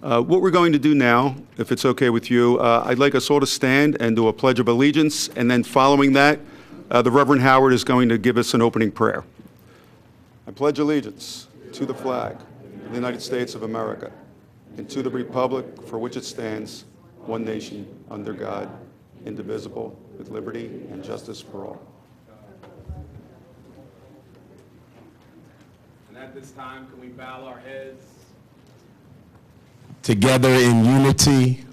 What we're going to do now, if it's okay with you, I'd like us all to stand and do a Pledge of Allegiance, and then following that, the Reverend Howard is going to give us an opening prayer. I pledge allegiance to the flag of the United States of America and to the republic for which it stands, one nation, under God, indivisible, with liberty and justice for all. And at this time, can we bow our heads? Together in unity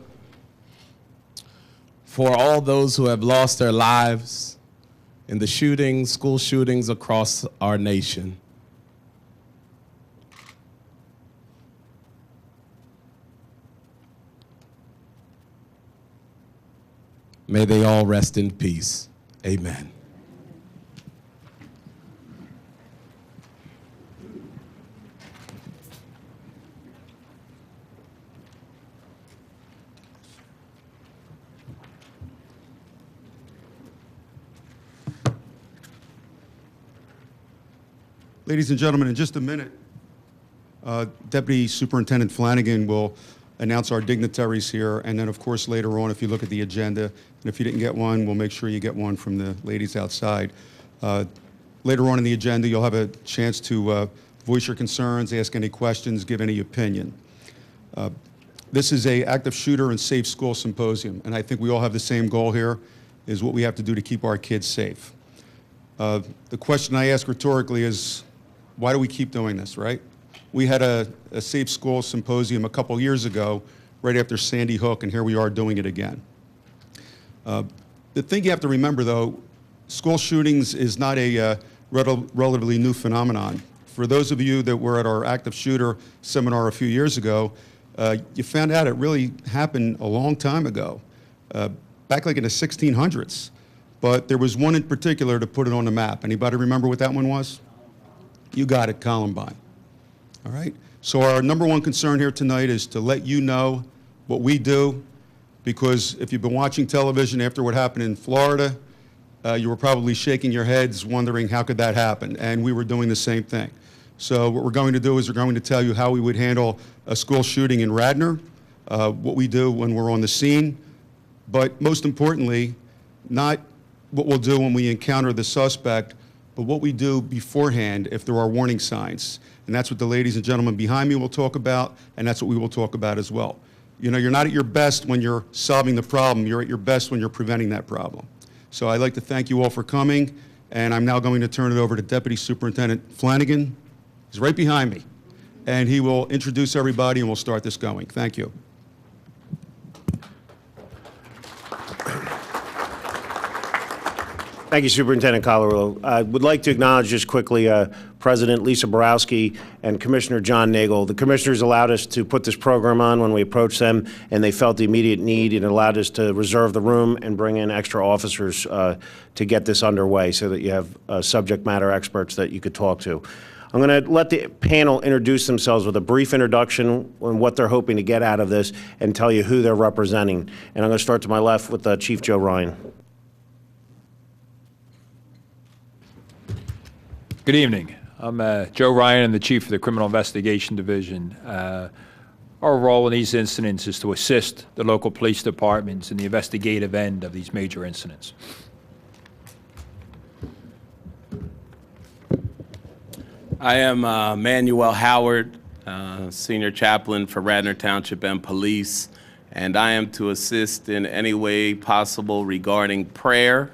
for all those who have lost their lives in the shootings, school shootings across our nation. May they all rest in peace. Amen. Ladies and gentlemen, in just a minute, Deputy Superintendent Flanagan will announce our dignitaries here, and then, of course, later on, if you look at the agenda, and if you didn't get one, we'll make sure you get one from the ladies outside. Later on in the agenda, you'll have a chance to voice your concerns, ask any questions, give any opinion. This is a active shooter and safe school symposium, and I think we all have the same goal here, is what we have to do to keep our kids safe. The question I ask rhetorically is, why do we keep doing this, right? We had a safe school symposium a couple years ago, right after Sandy Hook, and here we are doing it again. The thing you have to remember, though, school shootings is not a relatively new phenomenon. For those of you that were at our active shooter seminar a few years ago, you found out it really happened a long time ago, back like in the 1600s. But there was one in particular to put it on the map. Anybody remember what that one was? You got it, Columbine. All right? So our number one concern here tonight is to let you know what we do, because if you've been watching television after what happened in Florida, you were probably shaking your heads wondering how could that happen, and we were doing the same thing. So what we're going to do is we're going to tell you how we would handle a school shooting in Radnor, what we do when we're on the scene, but most importantly, not what we'll do when we encounter the suspect, but what we do beforehand if there are warning signs. And that's what the ladies and gentlemen behind me will talk about, and that's what we will talk about as well. You know, you're not at your best when you're solving the problem, you're at your best when you're preventing that problem. So I'd like to thank you all for coming, and I'm now going to turn it over to Deputy Superintendent Flanagan. He's right behind me, and he will introduce everybody and we'll start this going. Thank you. Thank you, Superintendent Collarello. I would like to acknowledge just quickly President Lisa Borowski and Commissioner John Nagel. The commissioners allowed us to put this program on when we approached them, and they felt the immediate need, and allowed us to reserve the room and bring in extra officers to get this underway so that you have subject matter experts that you could talk to. I'm going to let the panel introduce themselves with a brief introduction on what they're hoping to get out of this and tell you who they're representing. And I'm going to start to my left with Chief Joe Ryan. Good evening. I'm Joe Ryan. I'm the Chief of the Criminal Investigation Division. Our role in these incidents is to assist the local police departments in the investigative end of these major incidents. I am Manuel Howard, Senior Chaplain for Radnor Township and Police, and I am to assist in any way possible regarding prayer,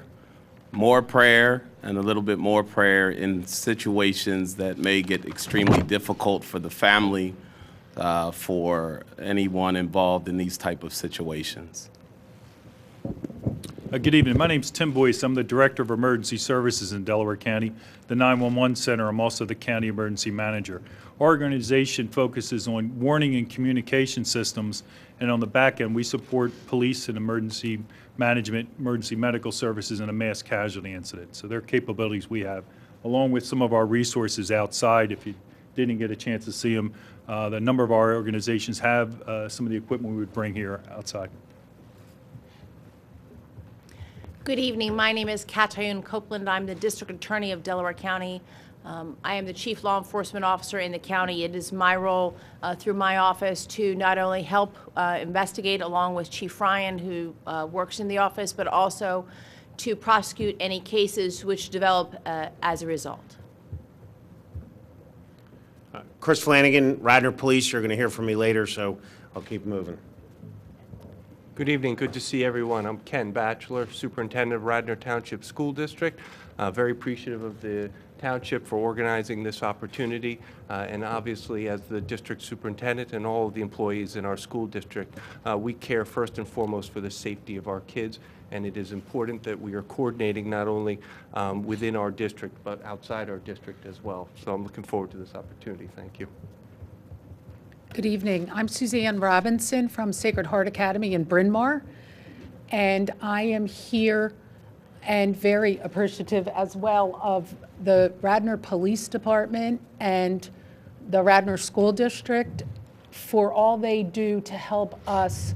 more prayer, and a little bit more prayer in situations that may get extremely difficult for the family, for anyone involved in these type of situations. Good evening. My name is Tim Boyce. I'm the Director of Emergency Services in Delaware County, the 911 Center. I'm also the County Emergency Manager. Our organization focuses on warning and communication systems, and on the back end, we support police and emergency management, emergency medical services in a mass casualty incident. So they're capabilities we have, along with some of our resources outside. If you didn't get a chance to see them, the number of our organizations have some of the equipment we would bring here outside. Good evening. My name is Katayun Copeland. I'm the District Attorney of Delaware County. I am the Chief Law Enforcement Officer in the county. It is my role through my office to not only help investigate along with Chief Ryan, who works in the office, but also to prosecute any cases which develop as a result. Chris Flanagan, Radnor Police, you're going to hear from me later, so I'll keep moving. Good evening. Good to see everyone. I'm Ken Batchelor, Superintendent of Radnor Township School District. Very appreciative of the Township for organizing this opportunity, and obviously as the district superintendent and all of the employees in our school district, we care first and foremost for the safety of our kids, and it is important that we are coordinating not only within our district but outside our district as well. So I'm looking forward to this opportunity. Thank you. Good evening. I'm Suzanne Robinson from Sacred Heart Academy in Bryn Mawr, and I am here and very appreciative as well of the Radnor Police Department and the Radnor School District for all they do to help us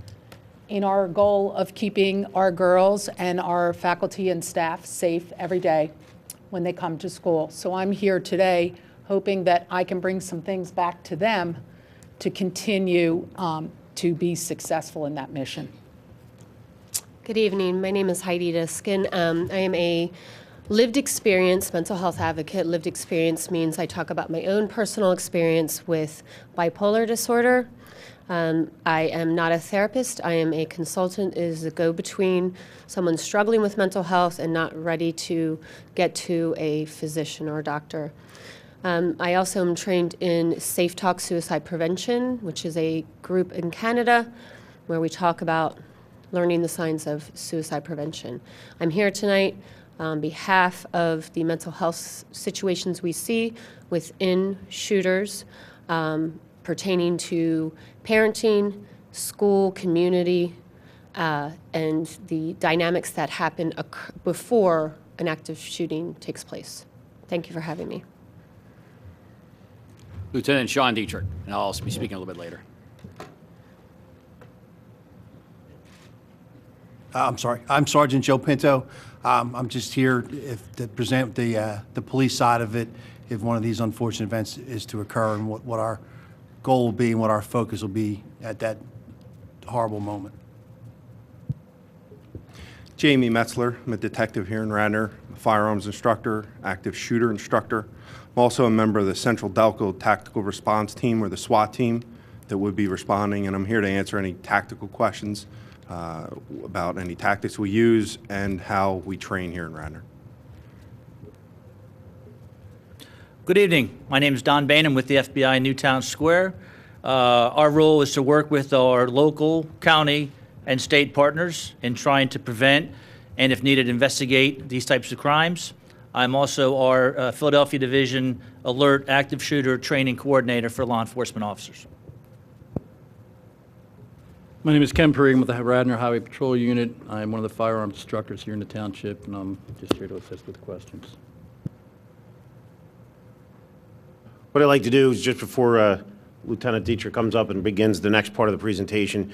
in our goal of keeping our girls and our faculty and staff safe every day when they come to school. So I'm here today hoping that I can bring some things back to them to continue to be successful in that mission. Good evening. My name is Heidi Diskin. I am a lived experience mental health advocate. Lived experience means I talk about my own personal experience with bipolar disorder. I am not a therapist. I am a consultant, is a go-between someone struggling with mental health and not ready to get to a physician or doctor. I also am trained in Safe Talk Suicide Prevention, which is a group in Canada where we talk about learning the signs of suicide prevention. I'm here tonight on behalf of the mental health situations we see within shooters pertaining to parenting, school, community, and the dynamics that happen before an active shooting takes place. Thank you for having me. Lieutenant Sean Dietrich, and I'll also be speaking a little bit later. I'm sorry. I'm Sergeant Joe Pinto. I'm just here to present the police side of it if one of these unfortunate events is to occur, and what our goal will be and what our focus will be at that horrible moment. Jamie Metzler. I'm a detective here in Radnor, a firearms instructor, active shooter instructor. I'm also a member of the Central Delco Tactical Response Team, or the SWAT team, that would be responding, and I'm here to answer any tactical questions about any tactics we use and how we train here in Radnor. Good evening. My name is Don Bain. I'm with the FBI in Newtown Square. Our role is to work with our local, county, and state partners in trying to prevent and, if needed, investigate these types of crimes. I'm also our Philadelphia Division Alert Active Shooter Training Coordinator for law enforcement officers. My name is Ken Perry. I'm with the Radnor Highway Patrol Unit. I'm one of the firearms instructors here in the township, and I'm just here to assist with questions. What I'd like to do is, just before Lieutenant Dietrich comes up and begins the next part of the presentation,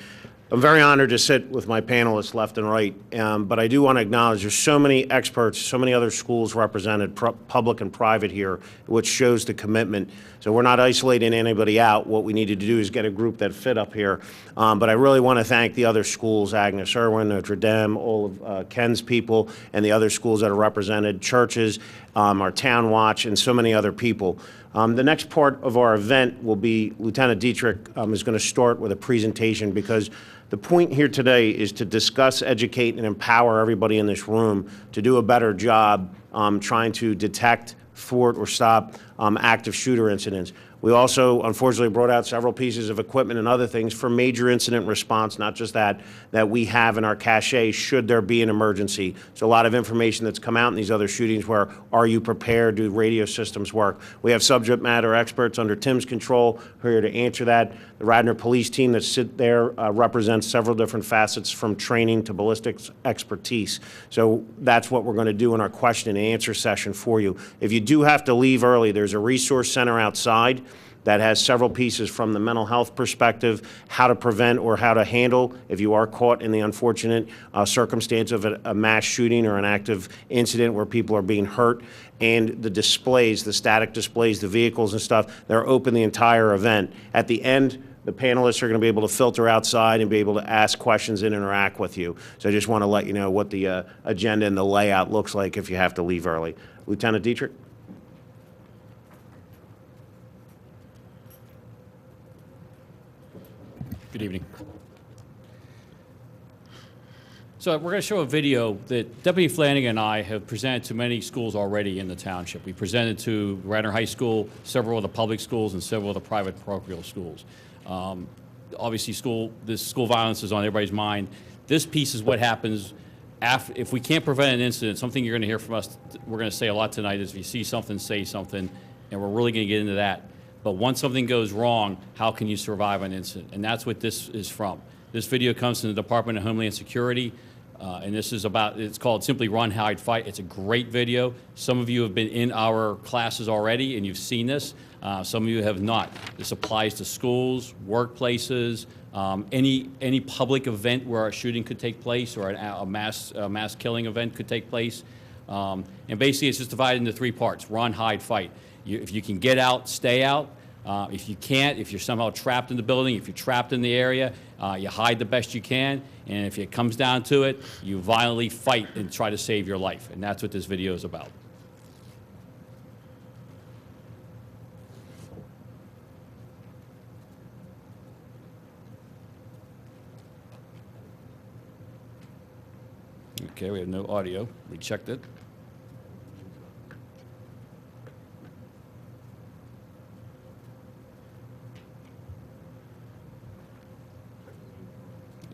I'm very honored to sit with my panelists left and right, but I do want to acknowledge there's so many experts, so many other schools represented, public and private here, which shows the commitment. So we're not isolating anybody out. What we needed to do is get a group that fit up here. But I really want to thank the other schools, Agnes Irwin, Notre Dame, all of Ken's people, and the other schools that are represented, churches, our Town Watch, and so many other people. The next part of our event will be Lieutenant Dietrich is going to start with a presentation, because the point here today is to discuss, educate, and empower everybody in this room to do a better job trying to detect, thwart, or stop active shooter incidents. We also, unfortunately, brought out several pieces of equipment and other things for major incident response, not just that we have in our cache should there be an emergency. So a lot of information that's come out in these other shootings where, are you prepared? Do radio systems work? We have subject matter experts under Tim's control who are here to answer that. The Radnor police team that sit there represents several different facets, from training to ballistics expertise. So that's what we're going to do in our question and answer session for you. If you do have to leave early, there's a resource center outside. that has several pieces from the mental health perspective, how to prevent or how to handle if you are caught in the unfortunate circumstance of a mass shooting or an active incident where people are being hurt, and the displays, the static displays, the vehicles and stuff. They're open the entire event. At the end, the panelists are going to be able to filter outside and be able to ask questions and interact with you. So I just want to let you know what the agenda and the layout looks like if you have to leave early. Lieutenant Dietrich? Good evening. So we're going to show a video that Deputy Flanagan and I have presented to many schools already in the township. We presented to Radnor High School, several of the public schools, and several of the private parochial schools. Obviously, this school violence is on everybody's mind. This piece is what happens if we can't prevent an incident. Something you're going to hear from us, we're going to say a lot tonight, is if you see something, say something, and we're really going to get into that. But once something goes wrong, how can you survive an incident? And that's what this is from. This video comes from the Department of Homeland Security, and this is about, it's called Simply Run, Hide, Fight. It's a great video. Some of you have been in our classes already, and you've seen this. Some of you have not. This applies to schools, workplaces, any public event where a shooting could take place or a mass killing event could take place. And basically, it's just divided into 3 parts: run, hide, fight. If you can get out, stay out. If you can't, if you're somehow trapped in the building, if you're trapped in the area, you hide the best you can. And if it comes down to it, you violently fight and try to save your life. And that's what this video is about. Okay, we have no audio. We checked it.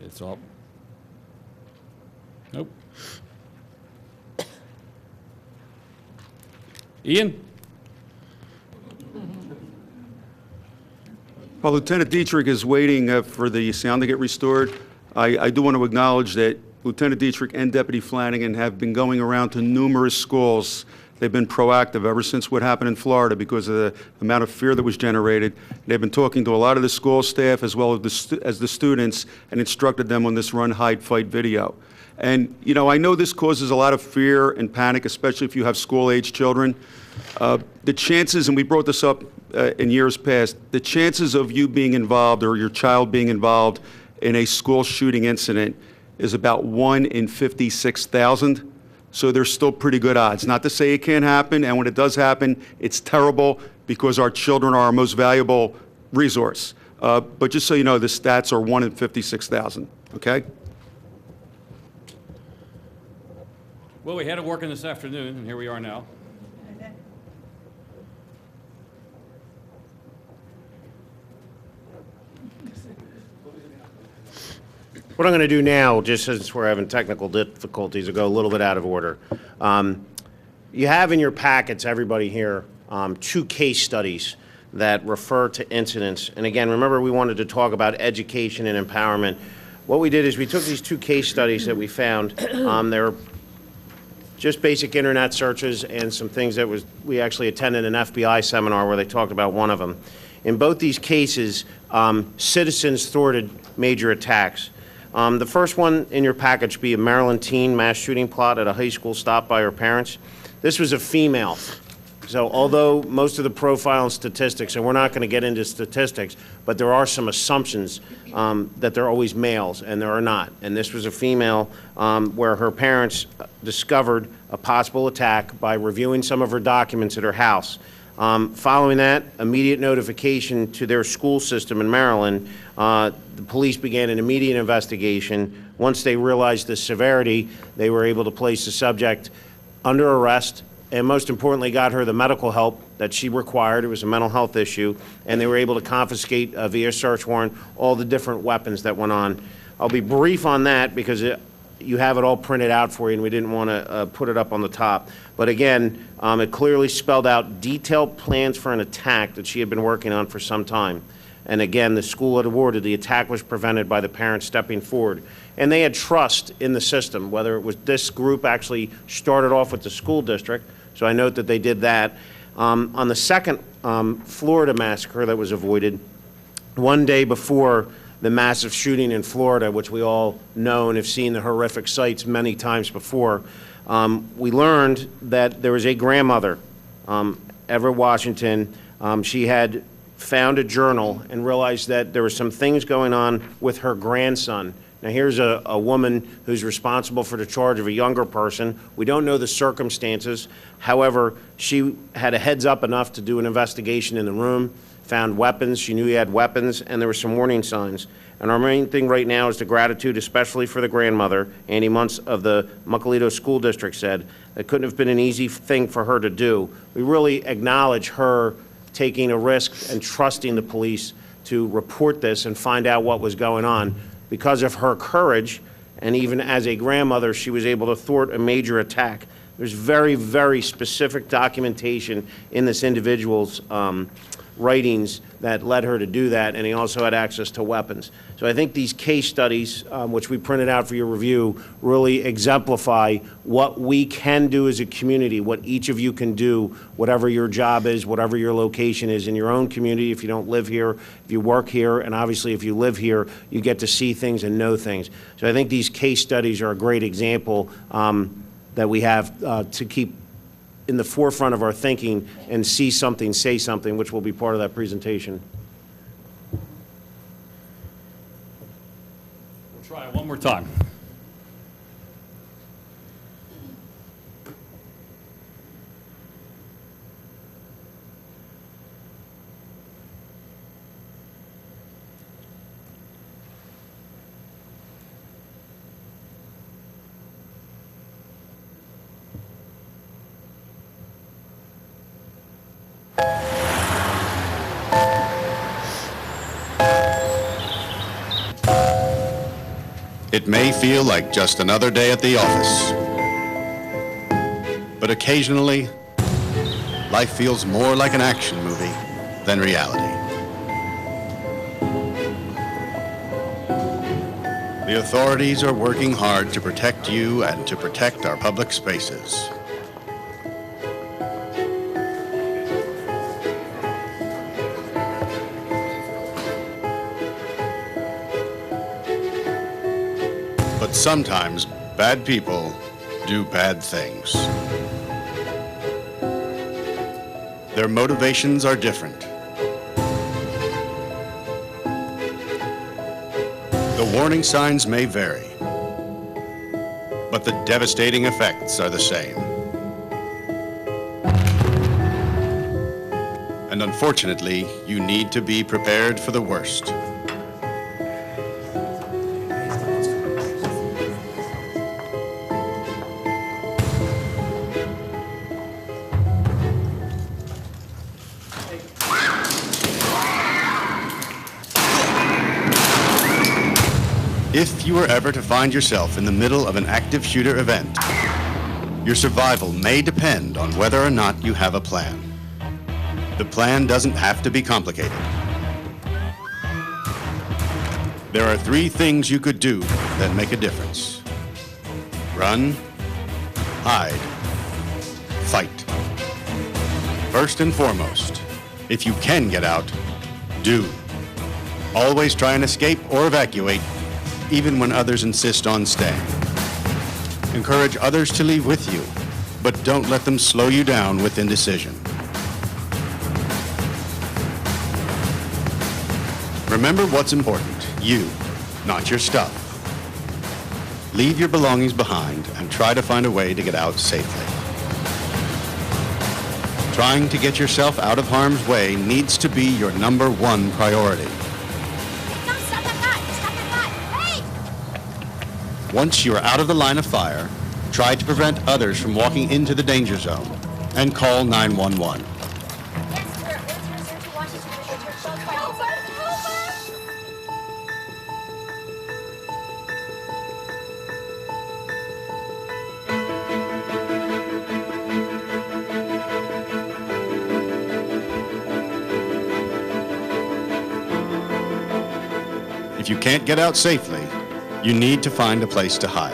It's up. Nope. Ian? While Lieutenant Dietrich is waiting for the sound to get restored, I do want to acknowledge that Lieutenant Dietrich and Deputy Flanagan have been going around to numerous schools. They've been proactive ever since what happened in Florida because of the amount of fear that was generated. They've been talking to a lot of the school staff as well as the students and instructed them on this run, hide, fight video. And, you know, I know this causes a lot of fear and panic, especially if you have school-age children. The chances, and we brought this up in years past, the chances of you being involved or your child being involved in a school shooting incident is about 1 in 56,000. So there's still pretty good odds. Not to say it can't happen, and when it does happen, it's terrible because our children are our most valuable resource. But just so you know, the stats are 1 in 56,000, okay? Well, we had it working this afternoon, and here we are now. What I'm going to do now, just since we're having technical difficulties, will go a little bit out of order. You have in your packets, everybody here, 2 case studies that refer to incidents. And again, remember we wanted to talk about education and empowerment. What we did is we took these 2 case studies that we found. They're just basic internet searches and some things that we actually attended an FBI seminar where they talked about one of them. In both these cases, citizens thwarted major attacks. The first one in your package be a Maryland teen mass shooting plot at a high school stopped by her parents. This was a female. So although most of the profile and statistics, and we're not going to get into statistics, but there are some assumptions that they're always males, and there are not. And this was a female where her parents discovered a possible attack by reviewing some of her documents at her house. Following that, immediate notification to their school system in Maryland, the police began an immediate investigation. Once they realized the severity, they were able to place the subject under arrest and most importantly got her the medical help that she required. It was a mental health issue, and they were able to confiscate via search warrant all the different weapons that went on. I'll be brief on that because you have it all printed out for you and we didn't want to put it up on the top. But again, it clearly spelled out detailed plans for an attack that she had been working on for some time. And again, the school had awarded the attack was prevented by the parents stepping forward. And they had trust in the system, whether it was this group actually started off with the school district, so I note that they did that. On the second Florida massacre that was avoided, one day before the massive shooting in Florida, which we all know and have seen the horrific sights many times before, we learned that there was a grandmother, Everett Washington. She had found a journal and realized that there were some things going on with her grandson. Now, here's a woman who's responsible for the charge of a younger person. We don't know the circumstances. However, she had a heads up enough to do an investigation in the room, found weapons. She knew he had weapons, and there were some warning signs. And our main thing right now is the gratitude, especially for the grandmother. Andy Muntz of the Muckalito School District said it couldn't have been an easy thing for her to do. We really acknowledge her taking a risk and trusting the police to report this and find out what was going on. Because of her courage, and even as a grandmother, she was able to thwart a major attack. There's very, very specific documentation in this individual's writings that led her to do that, and he also had access to weapons. So I think these case studies, which we printed out for your review, really exemplify what we can do as a community, what each of you can do, whatever your job is, whatever your location is in your own community. If you don't live here, if you work here, and obviously if you live here, you get to see things and know things. So I think these case studies are a great example that we have to keep in the forefront of our thinking and see something, say something, which will be part of that presentation. We'll try it one more time. It may feel like just another day at the office, but occasionally, life feels more like an action movie than reality. The authorities are working hard to protect you and to protect our public spaces. But sometimes bad people do bad things. Their motivations are different. The warning signs may vary, but the devastating effects are the same. And unfortunately, you need to be prepared for the worst. If you were ever to find yourself in the middle of an active shooter event, your survival may depend on whether or not you have a plan. The plan doesn't have to be complicated. There are 3 things you could do that make a difference. Run, hide, fight. First and foremost, if you can get out, do. Always try and escape or evacuate, even when others insist on staying. Encourage others to leave with you, but don't let them slow you down with indecision. Remember what's important, you, not your stuff. Leave your belongings behind and try to find a way to get out safely. Trying to get yourself out of harm's way needs to be your #1 priority. Once you are out of the line of fire, try to prevent others from walking into the danger zone and call 911. If you can't get out safely, you need to find a place to hide.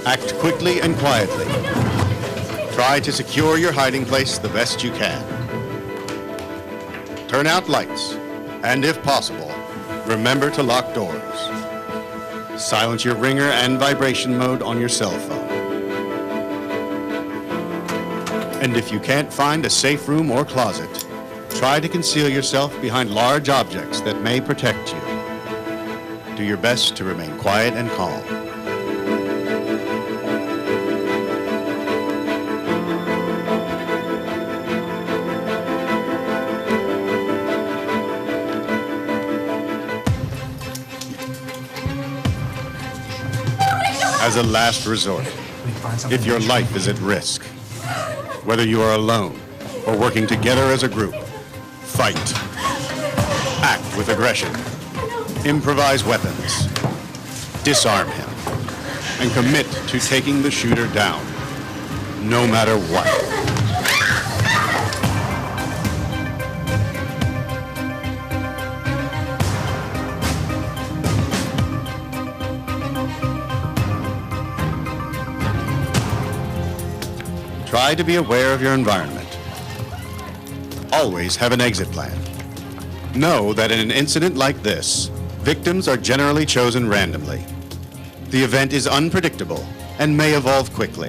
Act quickly and quietly. Try to secure your hiding place the best you can. Turn out lights, and if possible, remember to lock doors. Silence your ringer and vibration mode on your cell phone. And if you can't find a safe room or closet, try to conceal yourself behind large objects that may protect you. Do your best to remain quiet and calm. As a last resort, if your life is at risk, whether you are alone or working together as a group, fight. Act with aggression. Improvise weapons. Disarm him. And commit to taking the shooter down, no matter what. Try to be aware of your environment. Always have an exit plan. Know that in an incident like this, victims are generally chosen randomly. The event is unpredictable and may evolve quickly.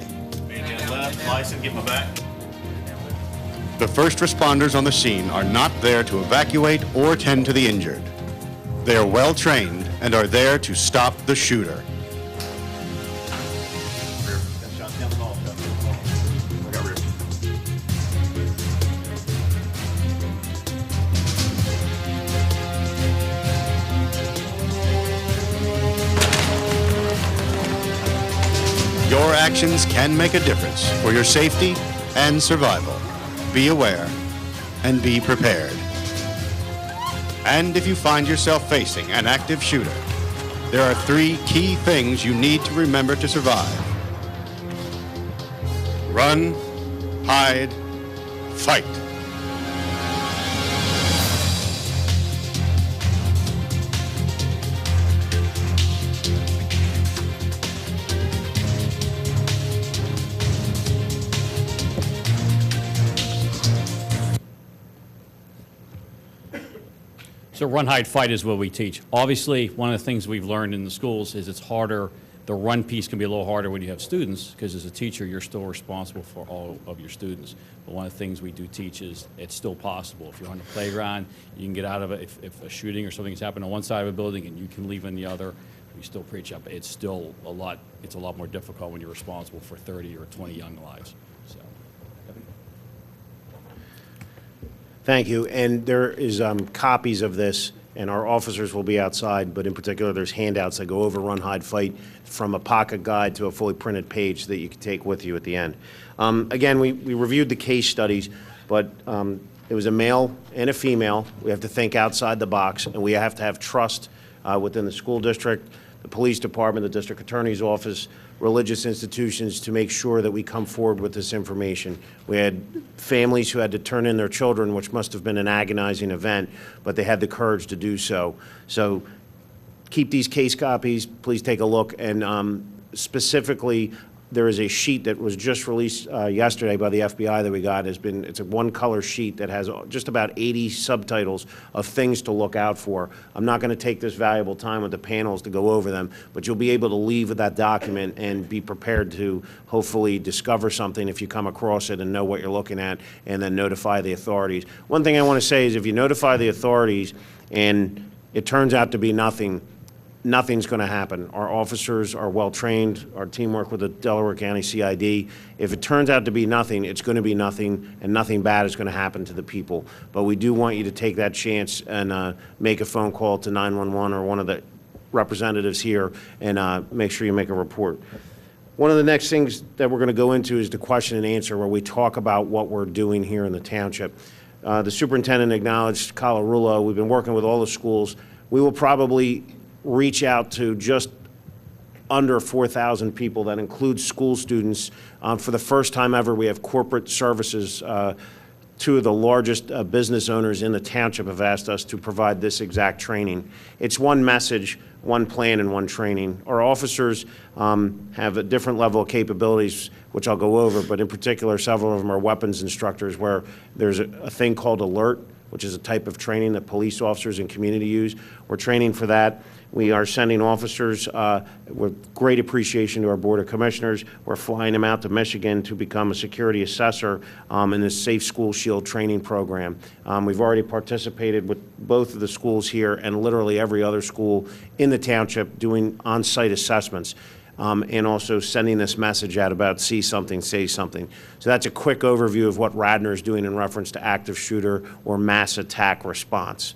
The first responders on the scene are not there to evacuate or tend to the injured. They are well trained and are there to stop the shooter. Your actions can make a difference for your safety and survival. Be aware and be prepared. And if you find yourself facing an active shooter, there are 3 key things you need to remember to survive. Run, hide, fight. So run, hide, fight is what we teach. Obviously, one of the things we've learned in the schools is it's harder. The run piece can be a little harder when you have students, because as a teacher, you're still responsible for all of your students. But one of the things we do teach is it's still possible. If you're on the playground, you can get out of it. If a shooting or something has happened on one side of a building and you can leave on the other, we still preach up. It's still it's a lot more difficult when you're responsible for 30 or 20 young lives. So. Thank you. And there is copies of this, and our officers will be outside, but in particular, there's handouts that go over Run, Hide, Fight from a pocket guide to a fully printed page that you can take with you at the end. Again, we reviewed the case studies, but it was a male and a female. We have to think outside the box, and we have to have trust within the school district, the police department, the district attorney's office, religious institutions to make sure that we come forward with this information. We had families who had to turn in their children, which must have been an agonizing event, but they had the courage to do so. So keep these case copies, please take a look, and specifically, there is a sheet that was just released yesterday by the FBI that we got. It's a one-color sheet that has just about 80 subtitles of things to look out for. I'm not going to take this valuable time with the panels to go over them, but you'll be able to leave with that document and be prepared to hopefully discover something if you come across it and know what you're looking at, and then notify the authorities. One thing I want to say is if you notify the authorities and it turns out to be nothing, nothing's going to happen. Our officers are well-trained, our teamwork with the Delaware County CID. If it turns out to be nothing, it's going to be nothing, and nothing bad is going to happen to the people. But we do want you to take that chance and make a phone call to 911 or one of the representatives here and make sure you make a report. One of the next things that we're going to go into is the question and answer, where we talk about what we're doing here in the township. The superintendent acknowledged Colarulo. We've been working with all the schools. We will probably reach out to just under 4,000 people. That includes school students. For the first time ever, we have corporate services. 2 of the largest business owners in the township have asked us to provide this exact training. It's one message one plan and one training. Our officers have a different level of capabilities, which I'll go over, but in particular, several of them are weapons instructors where there's a thing called alert, which is a type of training that police officers and community use. We're training for that. We are sending officers with great appreciation to our Board of Commissioners. We're flying them out to Michigan to become a security assessor in this Safe School Shield training program. We've already participated with both of the schools here and literally every other school in the township doing on-site assessments. And also sending this message out about see something, say something. So that's a quick overview of what Radnor is doing in reference to active shooter or mass attack response.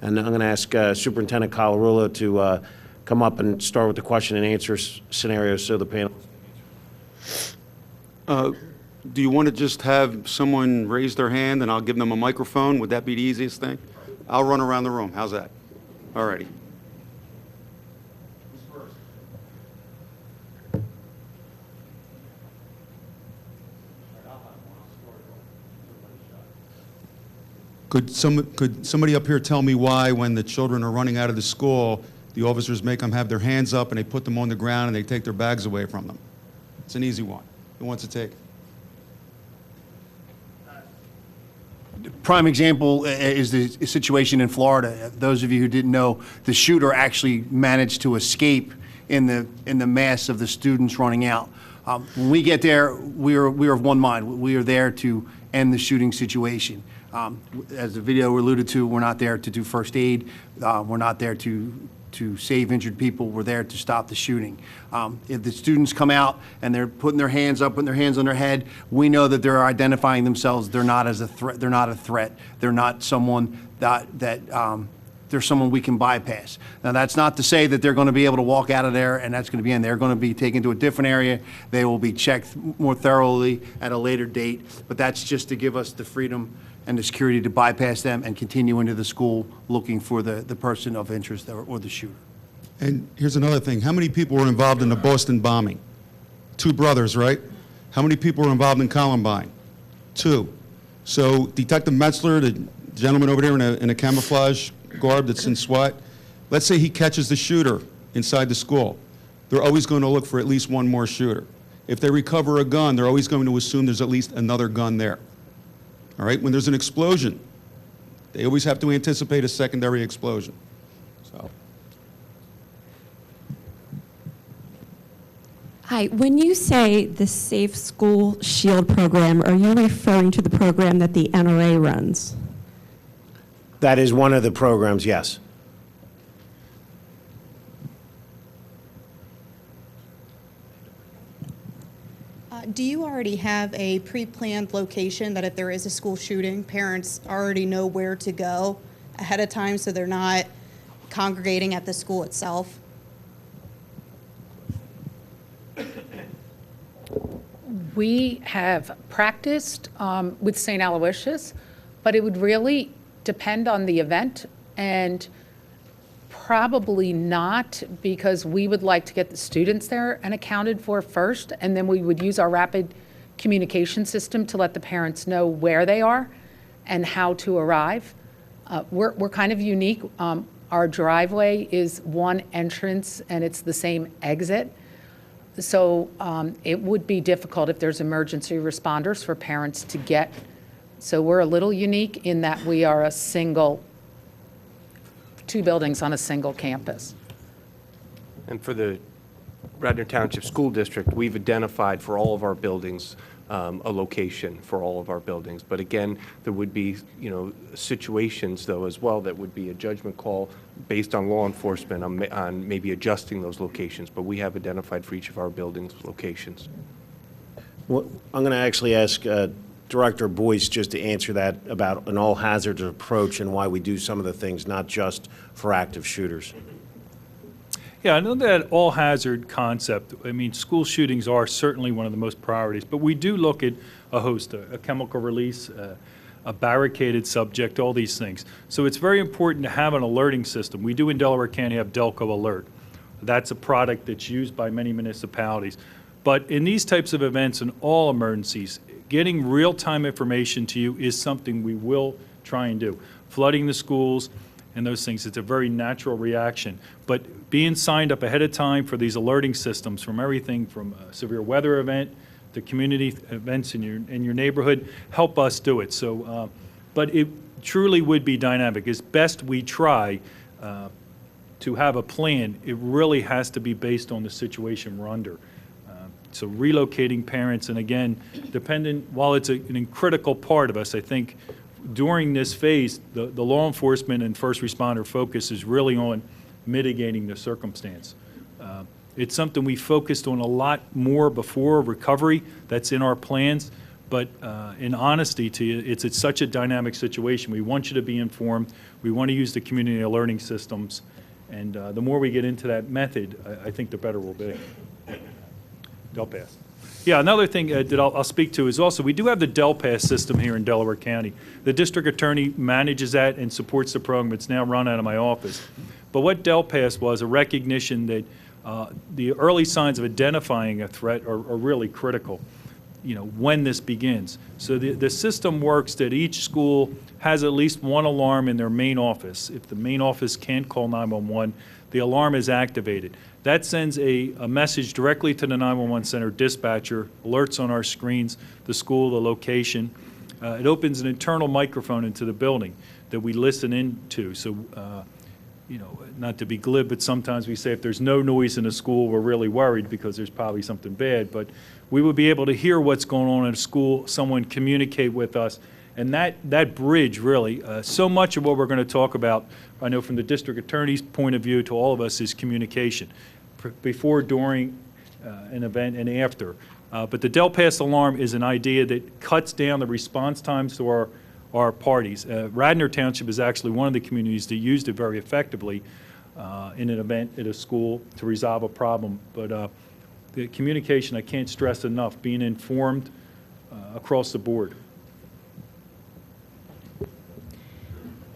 And I'm going to ask Superintendent Colarulo to come up and start with the question and answer scenarios so the panel. Do you want to just have someone raise their hand and I'll give them a microphone? Would that be the easiest thing? I'll run around the room. How's that? All righty. Could somebody up here tell me why, when the children are running out of the school, the officers make them have their hands up and they put them on the ground and they take their bags away from them? It's an easy one. Who wants to take it? Prime example is the situation in Florida. Those of you who didn't know, the shooter actually managed to escape in the mass of the students running out. When we get there, we are of one mind. We are there to end the shooting situation. As the video alluded to, we're not there to do first aid. We're not there to save injured people. We're there to stop the shooting. If the students come out and they're putting their hands up, putting their hands on their head, we know that they're identifying themselves. They're not as a threat. They're not a threat. They're not someone they're someone we can bypass. Now, that's not to say that they're going to be able to walk out of there and that's going to be in. They're going to be taken to a different area. They will be checked more thoroughly at a later date, but that's just to give us the freedom and the security to bypass them and continue into the school looking for the person of interest or the shooter. And here's another thing. How many people were involved in the Boston bombing? 2 brothers, right? How many people were involved in Columbine? 2. So Detective Metzler, the gentleman over there in a camouflage garb that's in SWAT, let's say he catches the shooter inside the school. They're always going to look for at least one more shooter. If they recover a gun, they're always going to assume there's at least another gun there. All right, when there's an explosion, they always have to anticipate a secondary explosion. So. Hi, when you say the Safe School Shield program, are you referring to the program that the NRA runs? That is one of the programs, yes. Do you already have a pre-planned location that if there is a school shooting, parents already know where to go ahead of time so they're not congregating at the school itself? We have practiced with St. Aloysius, but it would really depend on the event, and probably not, because we would like to get the students there and accounted for first, and then we would use our rapid communication system to let the parents know where they are and how to arrive. We're kind of unique. Our driveway is one entrance and it's the same exit. So it would be difficult if there's emergency responders for parents to get. So we're a little unique in that we are a single, 2 buildings on a single campus. And for the Radnor Township School District, we've identified for all of our buildings a location for all of our buildings. But again, there would be, situations though as well that would be a judgment call based on law enforcement on maybe adjusting those locations. But we have identified for each of our buildings locations. Well, I'm going to actually ask Director Boyce just to answer that about an all hazards approach and why we do some of the things, not just for active shooters. Yeah, I know that all-hazard concept, I mean, school shootings are certainly one of the most priorities, but we do look at a host, a chemical release, a barricaded subject, all these things. So it's very important to have an alerting system. We do in Delaware County have Delco Alert. That's a product that's used by many municipalities. But in these types of events and all emergencies, getting real-time information to you is something we will try and do. Flooding the schools, and those things. It's a very natural reaction. But being signed up ahead of time for these alerting systems, from everything from a severe weather event to community events in your neighborhood, help us do it. So, but it truly would be dynamic. As best we try to have a plan, it really has to be based on the situation we're under. So relocating parents, and again, while it's a critical part of us, I think during this phase, the law enforcement and first responder focus is really on mitigating the circumstance. It's something we focused on a lot more before recovery. That's in our plans. But in honesty to you, it's such a dynamic situation. We want you to be informed. We want to use the community alerting systems. And the more we get into that method, I think the better we'll be. Del Pass. Yeah, another thing that I'll speak to is also we do have the Del Pass system here in Delaware County. The district attorney manages that and supports the program. It's now run out of my office. But what Del Pass was a recognition that the early signs of identifying a threat are really critical, when this begins. So the system works that each school has at least one alarm in their main office. If the main office can't call 911, the alarm is activated. That sends a message directly to the 911 center dispatcher, alerts on our screens, the school, the location. It opens an internal microphone into the building that we listen into. So, not to be glib, but sometimes we say if there's no noise in a school, we're really worried because there's probably something bad. But we would be able to hear what's going on in a school, someone communicate with us. And that bridge really, so much of what we're going to talk about, I know from the district attorney's point of view to all of us, is communication. Before, during an event, and after. But the Del Pass alarm is an idea that cuts down the response times to our parties. Radnor Township is actually one of the communities that used it very effectively in an event at a school to resolve a problem. But the communication, I can't stress enough, being informed across the board.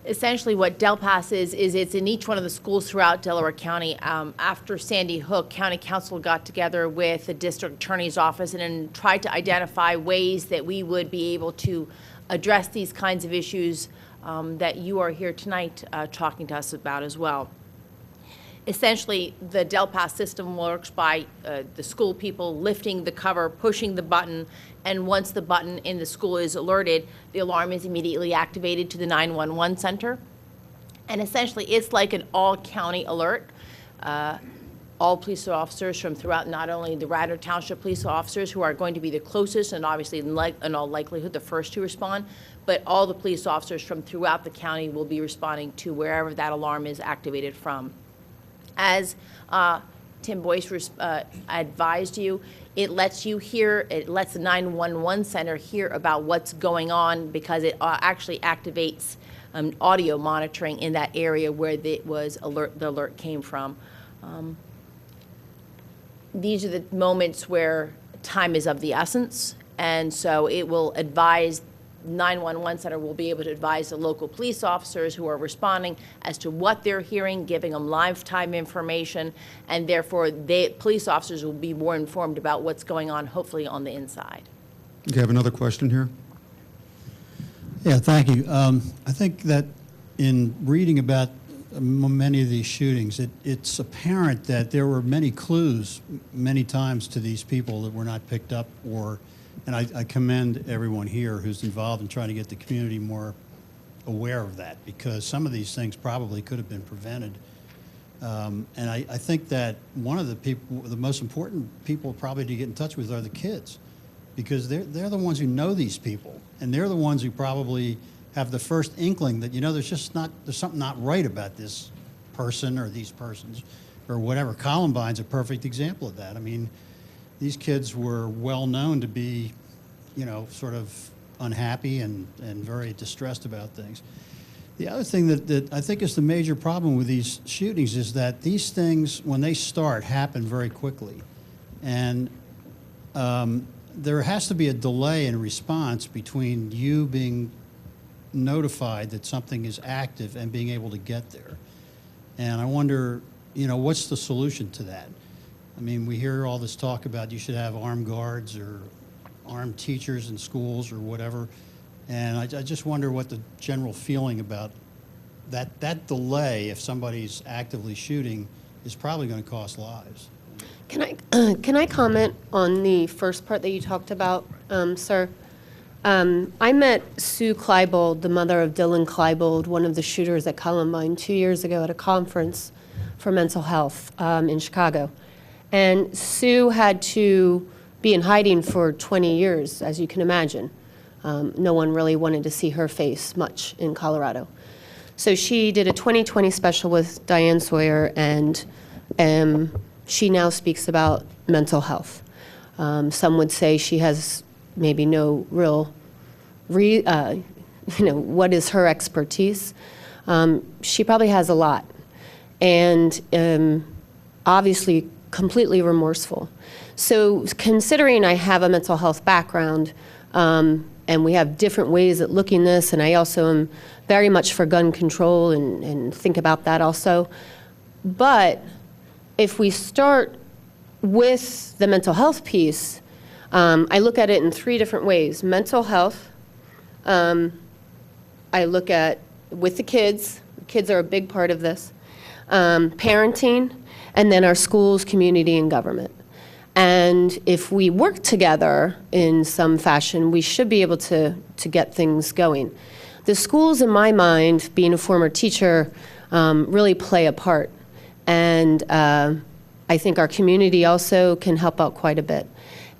Essentially what Del Pass is it's in each one of the schools throughout Delaware County. After Sandy Hook, County Council got together with the district attorney's office and tried to identify ways that we would be able to address these kinds of issues that you are here tonight talking to us about as well. Essentially, the Del Pass system works by the school people lifting the cover, pushing the button, and once the button in the school is alerted, the alarm is immediately activated to the 911 center. And essentially, it's like an all-county alert. All police officers from throughout, not only the Radnor Township police officers who are going to be the closest and obviously in all likelihood the first to respond, but all the police officers from throughout the county will be responding to wherever that alarm is activated from. As Tim Boyce advised you, it lets you hear, it lets the 911 center hear about what's going on because it actually activates audio monitoring in that area where the alert came from. These are the moments where time is of the essence, and so it will advise 911 center will be able to advise the local police officers who are responding as to what they're hearing, giving them lifetime information, and therefore police officers will be more informed about what's going on, hopefully on the inside. Okay, I have another question here. Yeah, thank you. I think that in reading about many of these shootings, it's apparent that there were many clues many times to these people that were not picked up and I commend everyone here who's involved in trying to get the community more aware of that because some of these things probably could have been prevented. And I think that one of the most important people probably to get in touch with are the kids because they're the ones who know these people and they're the ones who probably have the first inkling that, there's something not right about this person or these persons or whatever. Columbine's a perfect example of that. I mean, these kids were well known to be, sort of unhappy and very distressed about things. The other thing that I think is the major problem with these shootings is that these things, when they start, happen very quickly. And there has to be a delay in response between you being notified that something is active and being able to get there. And I wonder, what's the solution to that? I mean, we hear all this talk about you should have armed guards or armed teachers in schools or whatever. And I just wonder what the general feeling about that delay, if somebody's actively shooting, is probably going to cost lives. Can I comment on the first part that you talked about, sir? I met Sue Klebold, the mother of Dylan Klebold, one of the shooters at Columbine, 2 years ago at a conference for mental health in Chicago. And Sue had to be in hiding for 20 years, as you can imagine. No one really wanted to see her face much in Colorado. So she did a 2020 special with Diane Sawyer, and she now speaks about mental health. Some would say she has maybe no real, what is her expertise? She probably has a lot, and obviously completely remorseful. So considering I have a mental health background, and we have different ways at looking this, and I also am very much for gun control and think about that also. But if we start with the mental health piece, I look at it in 3 different ways. Mental health, I look at with the kids. Kids are a big part of this. Parenting, and then our schools, community, and government. And if we work together in some fashion, we should be able to get things going. The schools, in my mind, being a former teacher, really play a part. And I think our community also can help out quite a bit.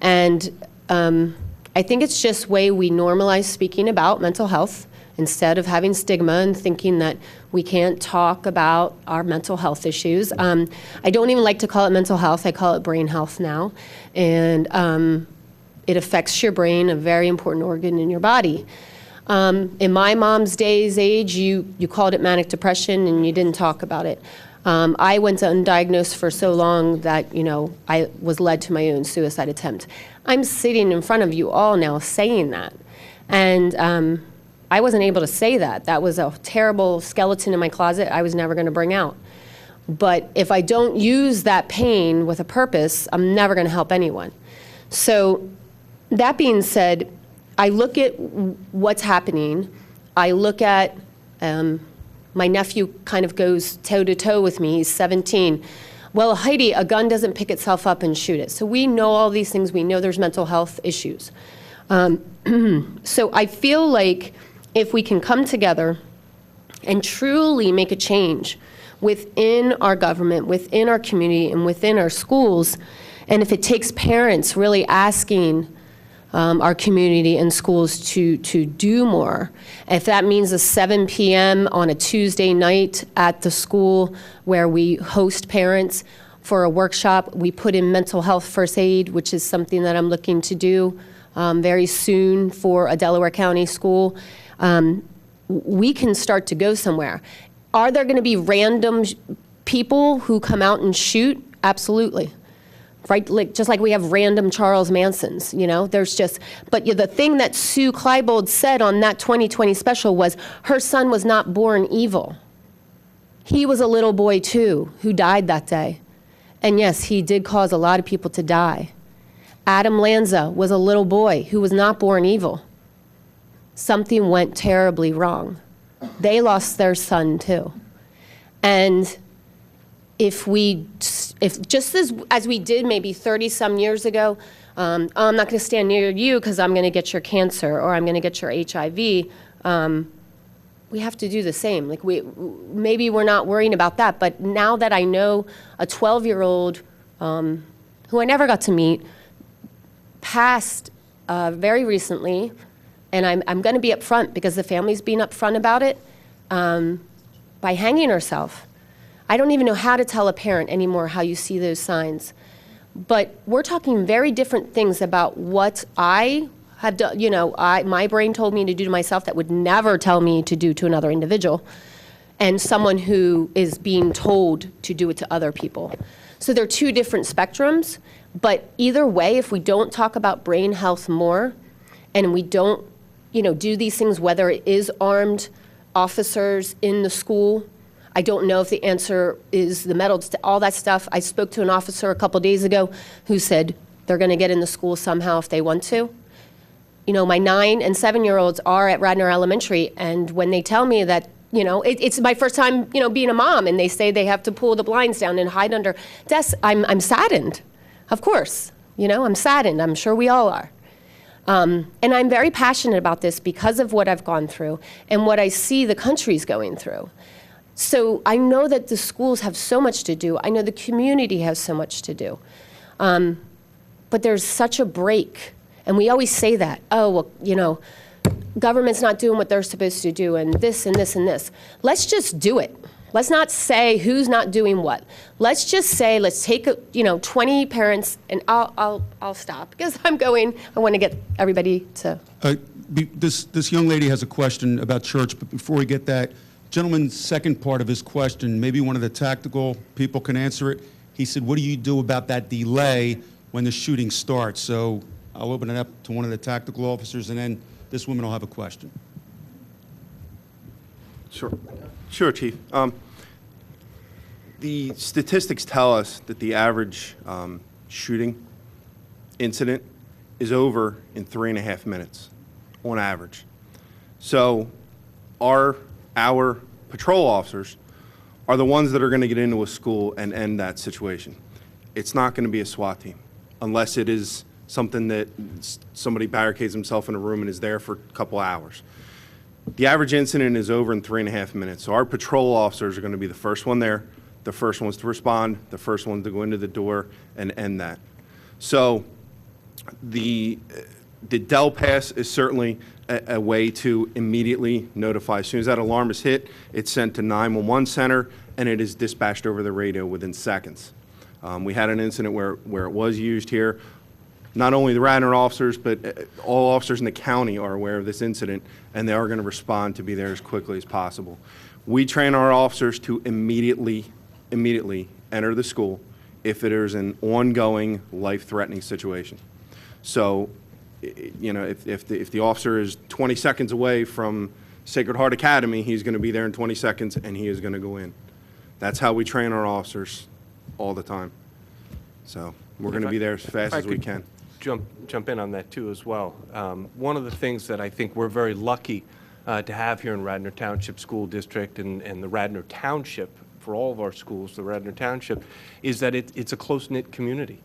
And I think it's just way we normalize speaking about mental health instead of having stigma and thinking that we can't talk about our mental health issues. I don't even like to call it mental health. I call it brain health now. And it affects your brain, a very important organ in your body. In my mom's age, you called it manic depression and you didn't talk about it. I went undiagnosed for so long that, I was led to my own suicide attempt. I'm sitting in front of you all now saying that. And I wasn't able to say that. That was a terrible skeleton in my closet I was never going to bring out. But if I don't use that pain with a purpose, I'm never going to help anyone. So that being said, I look at what's happening. I look at my nephew kind of goes toe-to-toe with me. He's 17. Well, Heidi, a gun doesn't pick itself up and shoot it. So we know all these things. We know there's mental health issues. So I feel like if we can come together and truly make a change within our government, within our community, and within our schools, and if it takes parents really asking our community and schools to do more. If that means a 7 p.m. on a Tuesday night at the school where we host parents for a workshop, we put in mental health first aid, which is something that I'm looking to do very soon for a Delaware County school. We can start to go somewhere. Are there going to be random people who come out and shoot? Absolutely. Right, just like we have random Charles Mansons, there's just, but the thing that Sue Klebold said on that 2020 special was her son was not born evil. He was a little boy too, who died that day. And yes, he did cause a lot of people to die. Adam Lanza was a little boy who was not born evil. Something went terribly wrong. They lost their son too. And if just as we did maybe 30-some years ago, I'm not going to stand near you because I'm going to get your cancer or I'm going to get your HIV, we have to do the same. Like maybe we're not worrying about that, but now that I know a 12-year-old who I never got to meet passed very recently, and I'm going to be upfront because the family's being upfront about it, by hanging herself. I don't even know how to tell a parent anymore how you see those signs. But we're talking very different things about what I have done. My brain told me to do to myself that would never tell me to do to another individual, and someone who is being told to do it to other people. So they're 2 different spectrums, but either way, if we don't talk about brain health more, and we don't, do these things, whether it is armed officers in the school, I don't know if the answer is the metal, all that stuff. I spoke to an officer a couple days ago who said they're going to get in the school somehow if they want to. My 9- and 7-year-olds are at Radnor Elementary, and when they tell me that It's my first time, being a mom, and they say they have to pull the blinds down and hide under desks. I'm saddened, of course. I'm saddened. I'm sure we all are. And I'm very passionate about this because of what I've gone through and what I see the country's going through. So I know that the schools have so much to do. I know the community has so much to do. But there's such a break. And we always say that, government's not doing what they're supposed to do, and this and this and this. Let's just do it. Let's not say who's not doing what. Let's just say, let's take 20 parents, and I'll stop because I want to get everybody to. This young lady has a question about church, but before we get that, gentleman's second part of his question, maybe one of the tactical people can answer it. He said, what do you do about that delay when the shooting starts? So I'll open it up to one of the tactical officers, and then this woman will have a question. Sure, Chief. The statistics tell us that the average shooting incident is over in 3.5 minutes on average. So our patrol officers are the ones that are going to get into a school and end that situation. It's not going to be a SWAT team unless it is something that somebody barricades himself in a room and is there for a couple hours. The average incident is over in 3.5 minutes. So our patrol officers are going to be the first one there, the first ones to respond, the first ones to go into the door and end that. So the Dell Pass is certainly a way to immediately notify. As soon as that alarm is hit, it's sent to 911 center and it is dispatched over the radio within seconds. We had an incident where it was used here. Not only the Radnor officers, but all officers in the county are aware of this incident, and they are going to respond to be there as quickly as possible. We train our officers to immediately enter the school if it is an ongoing, life-threatening situation. So, if the officer is 20 seconds away from Sacred Heart Academy, he's going to be there in 20 seconds, and he is going to go in. That's how we train our officers all the time. So we're going to be there as fast as we can. Jump in on that too as well. One of the things that I think we're very lucky to have here in Radnor Township School District and the Radnor Township, for all of our schools, the Radnor Township, is that it's a close-knit community.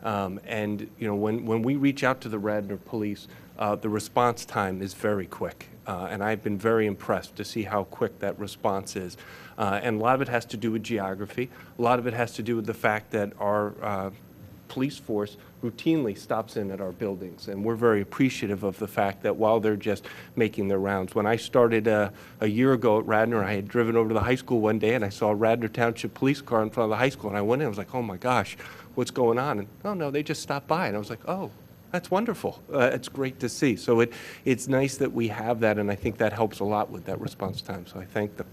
And when we reach out to the Radnor police, the response time is very quick. And I've been very impressed to see how quick that response is. And a lot of it has to do with geography. A lot of it has to do with the fact that our police force routinely stops in at our buildings, and we're very appreciative of the fact that while they're just making their rounds. When I started a year ago at Radnor, I had driven over to the high school one day and I saw a Radnor Township police car in front of the high school, and I went in and I was like, oh my gosh, what's going on? And oh no, they just stopped by, and I was like, oh, that's wonderful. It's great to see. So it's nice that we have that, and I think that helps a lot with that response time, so I thank them.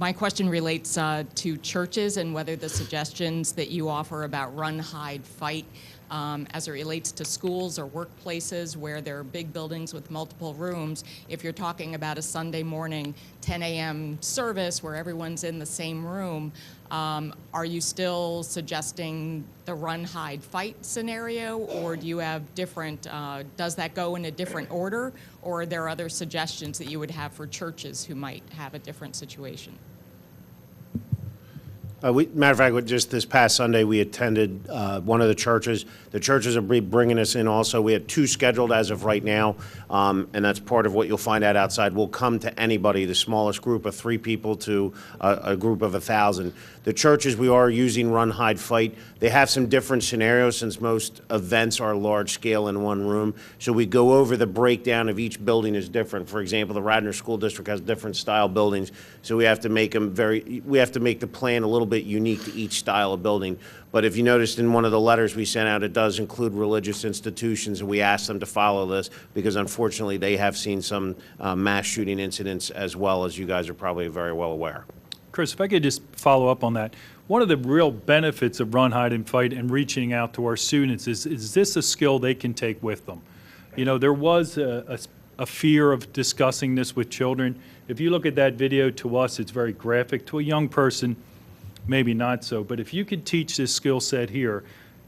My question relates to churches and whether the suggestions that you offer about run, hide, fight as it relates to schools or workplaces where there are big buildings with multiple rooms. If you're talking about a Sunday morning 10 a.m. service where everyone's in the same room, are you still suggesting the run, hide, fight scenario, or do you have different, does that go in a different order, or are there other suggestions that you would have for churches who might have a different situation? Matter of fact, just this past Sunday, we attended one of the churches. The churches are bringing us in also. We had 2 scheduled as of right now, and that's part of what you'll find out outside. We'll come to anybody, the smallest group of 3 people to a group of 1,000. The churches, we are using run, hide, fight. They have some different scenarios since most events are large scale in one room. So we go over the breakdown of each building is different. For example, the Radnor School District has different style buildings, so we have to make the plan a little bit unique to each style of building. But if you noticed in one of the letters we sent out, it does include religious institutions, and we asked them to follow this because unfortunately they have seen some mass shooting incidents as well, as you guys are probably very well aware. Chris, if I could just follow up on that. One of the real benefits of run, hide, and fight and reaching out to our students is this a skill they can take with them? There was a fear of discussing this with children. If you look at that video, to us, it's very graphic. To a young person, maybe not so. But if you could teach this skill set here,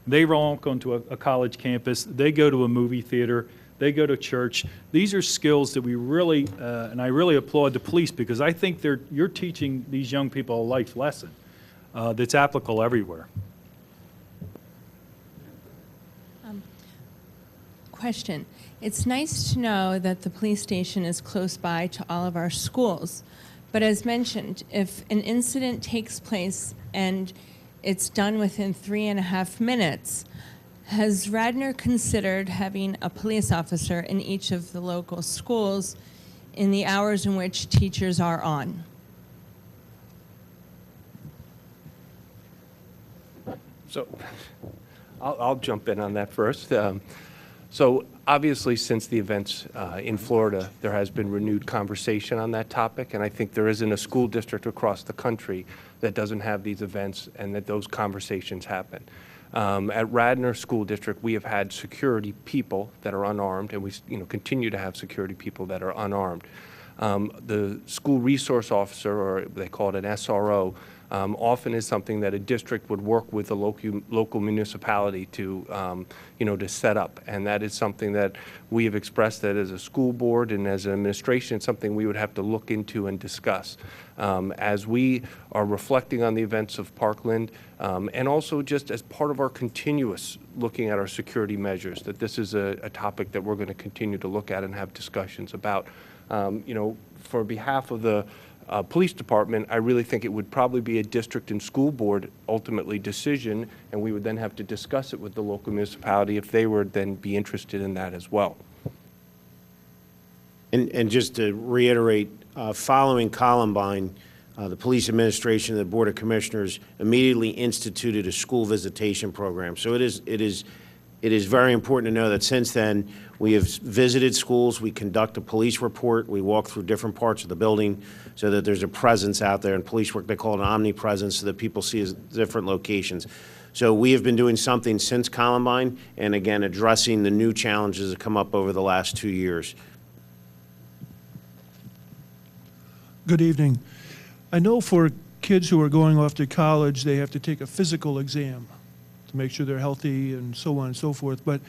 they walk onto a college campus, they go to a movie theater, they go to church. These are skills that we really, and I really applaud the police because I think you're teaching these young people a life lesson that's applicable everywhere. Question. It's nice to know that the police station is close by to all of our schools. But as mentioned, if an incident takes place and it's done within 3.5 minutes, has Radnor considered having a police officer in each of the local schools in the hours in which teachers are on? So I'll jump in on that first. So obviously, since the events in Florida, there has been renewed conversation on that topic, and I think there isn't a school district across the country that doesn't have these events and that those conversations happen. At Radnor School District, we have had security people that are unarmed, and we continue to have security people that are unarmed. The school resource officer, or they call it an SRO, often is something that a district would work with a local municipality to, to set up. And that is something that we have expressed that as a school board and as an administration, it's something we would have to look into and discuss. As we are reflecting on the events of Parkland, and also just as part of our continuous looking at our security measures, that this is a topic that we're going to continue to look at and have discussions about. For behalf of the police department, I really think it would probably be a district and school board ultimately decision, and we would then have to discuss it with the local municipality if they would then be interested in that as well. And just to reiterate, following Columbine, the police administration and the Board of Commissioners immediately instituted a school visitation program. So it is very important to know that since then, we have visited schools, we conduct a police report, we walk through different parts of the building so that there's a presence out there. In police work, they call it an omnipresence, so that people see us at different locations. So we have been doing something since Columbine, and again, addressing the new challenges that come up over the last 2 years. Good evening. I know for kids who are going off to college, they have to take a physical exam to make sure they're healthy and so on and so forth. But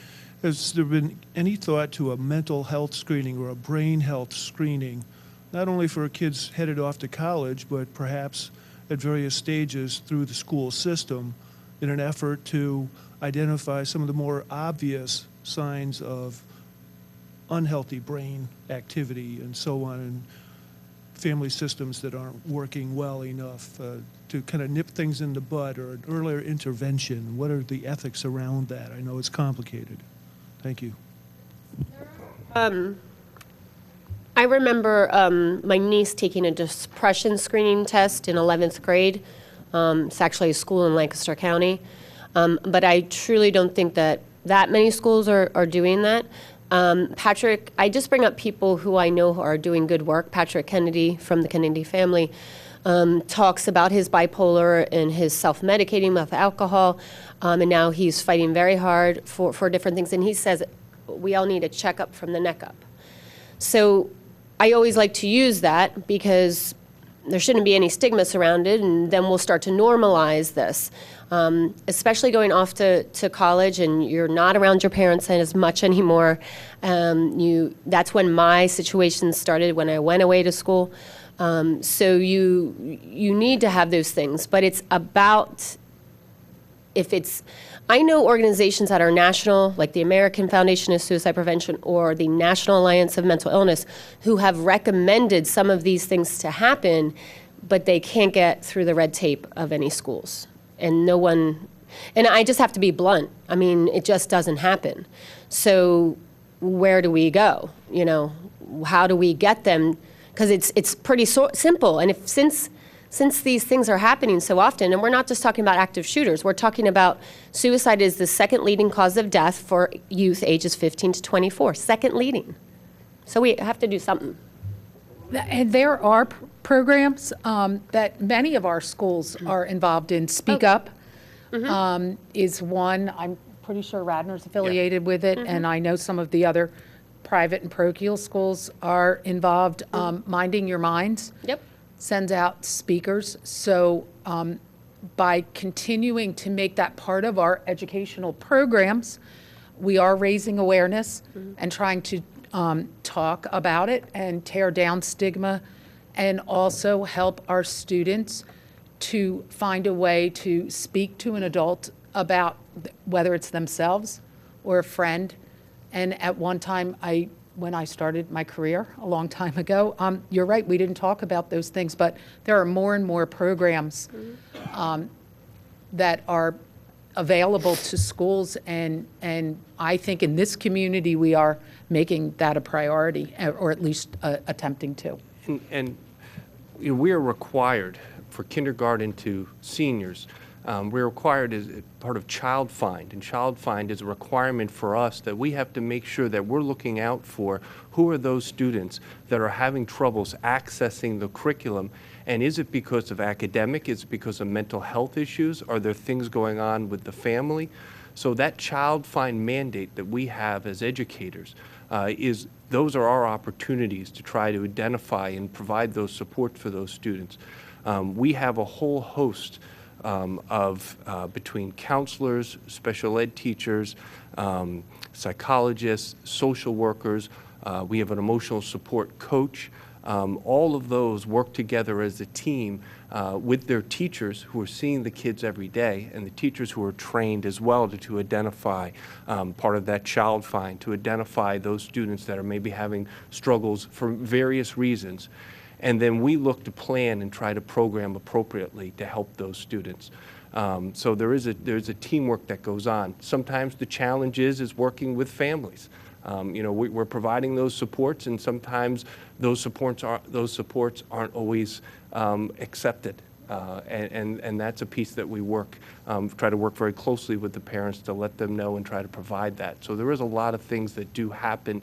has there been any thought to a mental health screening or a brain health screening, not only for kids headed off to college, but perhaps at various stages through the school system in an effort to identify some of the more obvious signs of unhealthy brain activity and so on, and family systems that aren't working well enough to kind of nip things in the bud, or an earlier intervention? What are the ethics around that? I know it's complicated. Thank you. I remember my niece taking a depression screening test in 11th grade. It's actually a school in Lancaster County. But I truly don't think that many schools are doing that. Patrick, I just bring up people who I know are doing good work. Patrick Kennedy from the Kennedy family talks about his bipolar and his self-medicating with alcohol, and now he's fighting very hard for different things. And he says we all need a checkup from the neck up. So I always like to use that because there shouldn't be any stigma around it, and then we'll start to normalize this. Especially going off to college and you're not around your parents as much anymore. That's when my situation started, when I went away to school. So you need to have those things, but it's about I know organizations that are national, like the American Foundation of Suicide Prevention or the National Alliance of Mental Illness, who have recommended some of these things to happen, but they can't get through the red tape of any schools. And no one, and I just have to be blunt. I mean, it just doesn't happen. So where do we go? How do we get them? Because it's pretty simple. And since these things are happening so often, and we're not just talking about active shooters, we're talking about suicide is the second leading cause of death for youth ages 15 to 24, second leading. So we have to do something. And there are programs that many of our schools are involved in. Speak Up is one. I'm pretty sure Radnor's affiliated with it, and I know some of the other private and parochial schools are involved. Minding Your Minds sends out speakers. So by continuing to make that part of our educational programs, we are raising awareness and trying to talk about it and tear down stigma, and also help our students to find a way to speak to an adult about whether it's themselves or a friend. And at one time, when I started my career a long time ago, you're right, we didn't talk about those things, but there are more and more programs that are available to schools, and I think in this community we are making that a priority, or at least attempting to. And we are required for kindergarten to seniors. We're required as part of Child Find, and Child Find is a requirement for us that we have to make sure that we're looking out for who are those students that are having troubles accessing the curriculum. And is it because of academic? Is it because of mental health issues? Are there things going on with the family? So that Child Find mandate that we have as educators those are our opportunities to try to identify and provide those supports for those students. We have a whole host between counselors, special ed teachers, psychologists, social workers. We have an emotional support coach. All of those work together as a team with their teachers who are seeing the kids every day, and the teachers who are trained as well to identify part of that Child Find, to identify those students that are maybe having struggles for various reasons. And then we look to plan and try to program appropriately to help those students. So there's a teamwork that goes on. Sometimes the challenge is working with families. We're providing those supports, and sometimes those supports aren't always accepted. And that's a piece that we try to work very closely with the parents to let them know and try to provide that. So there is a lot of things that do happen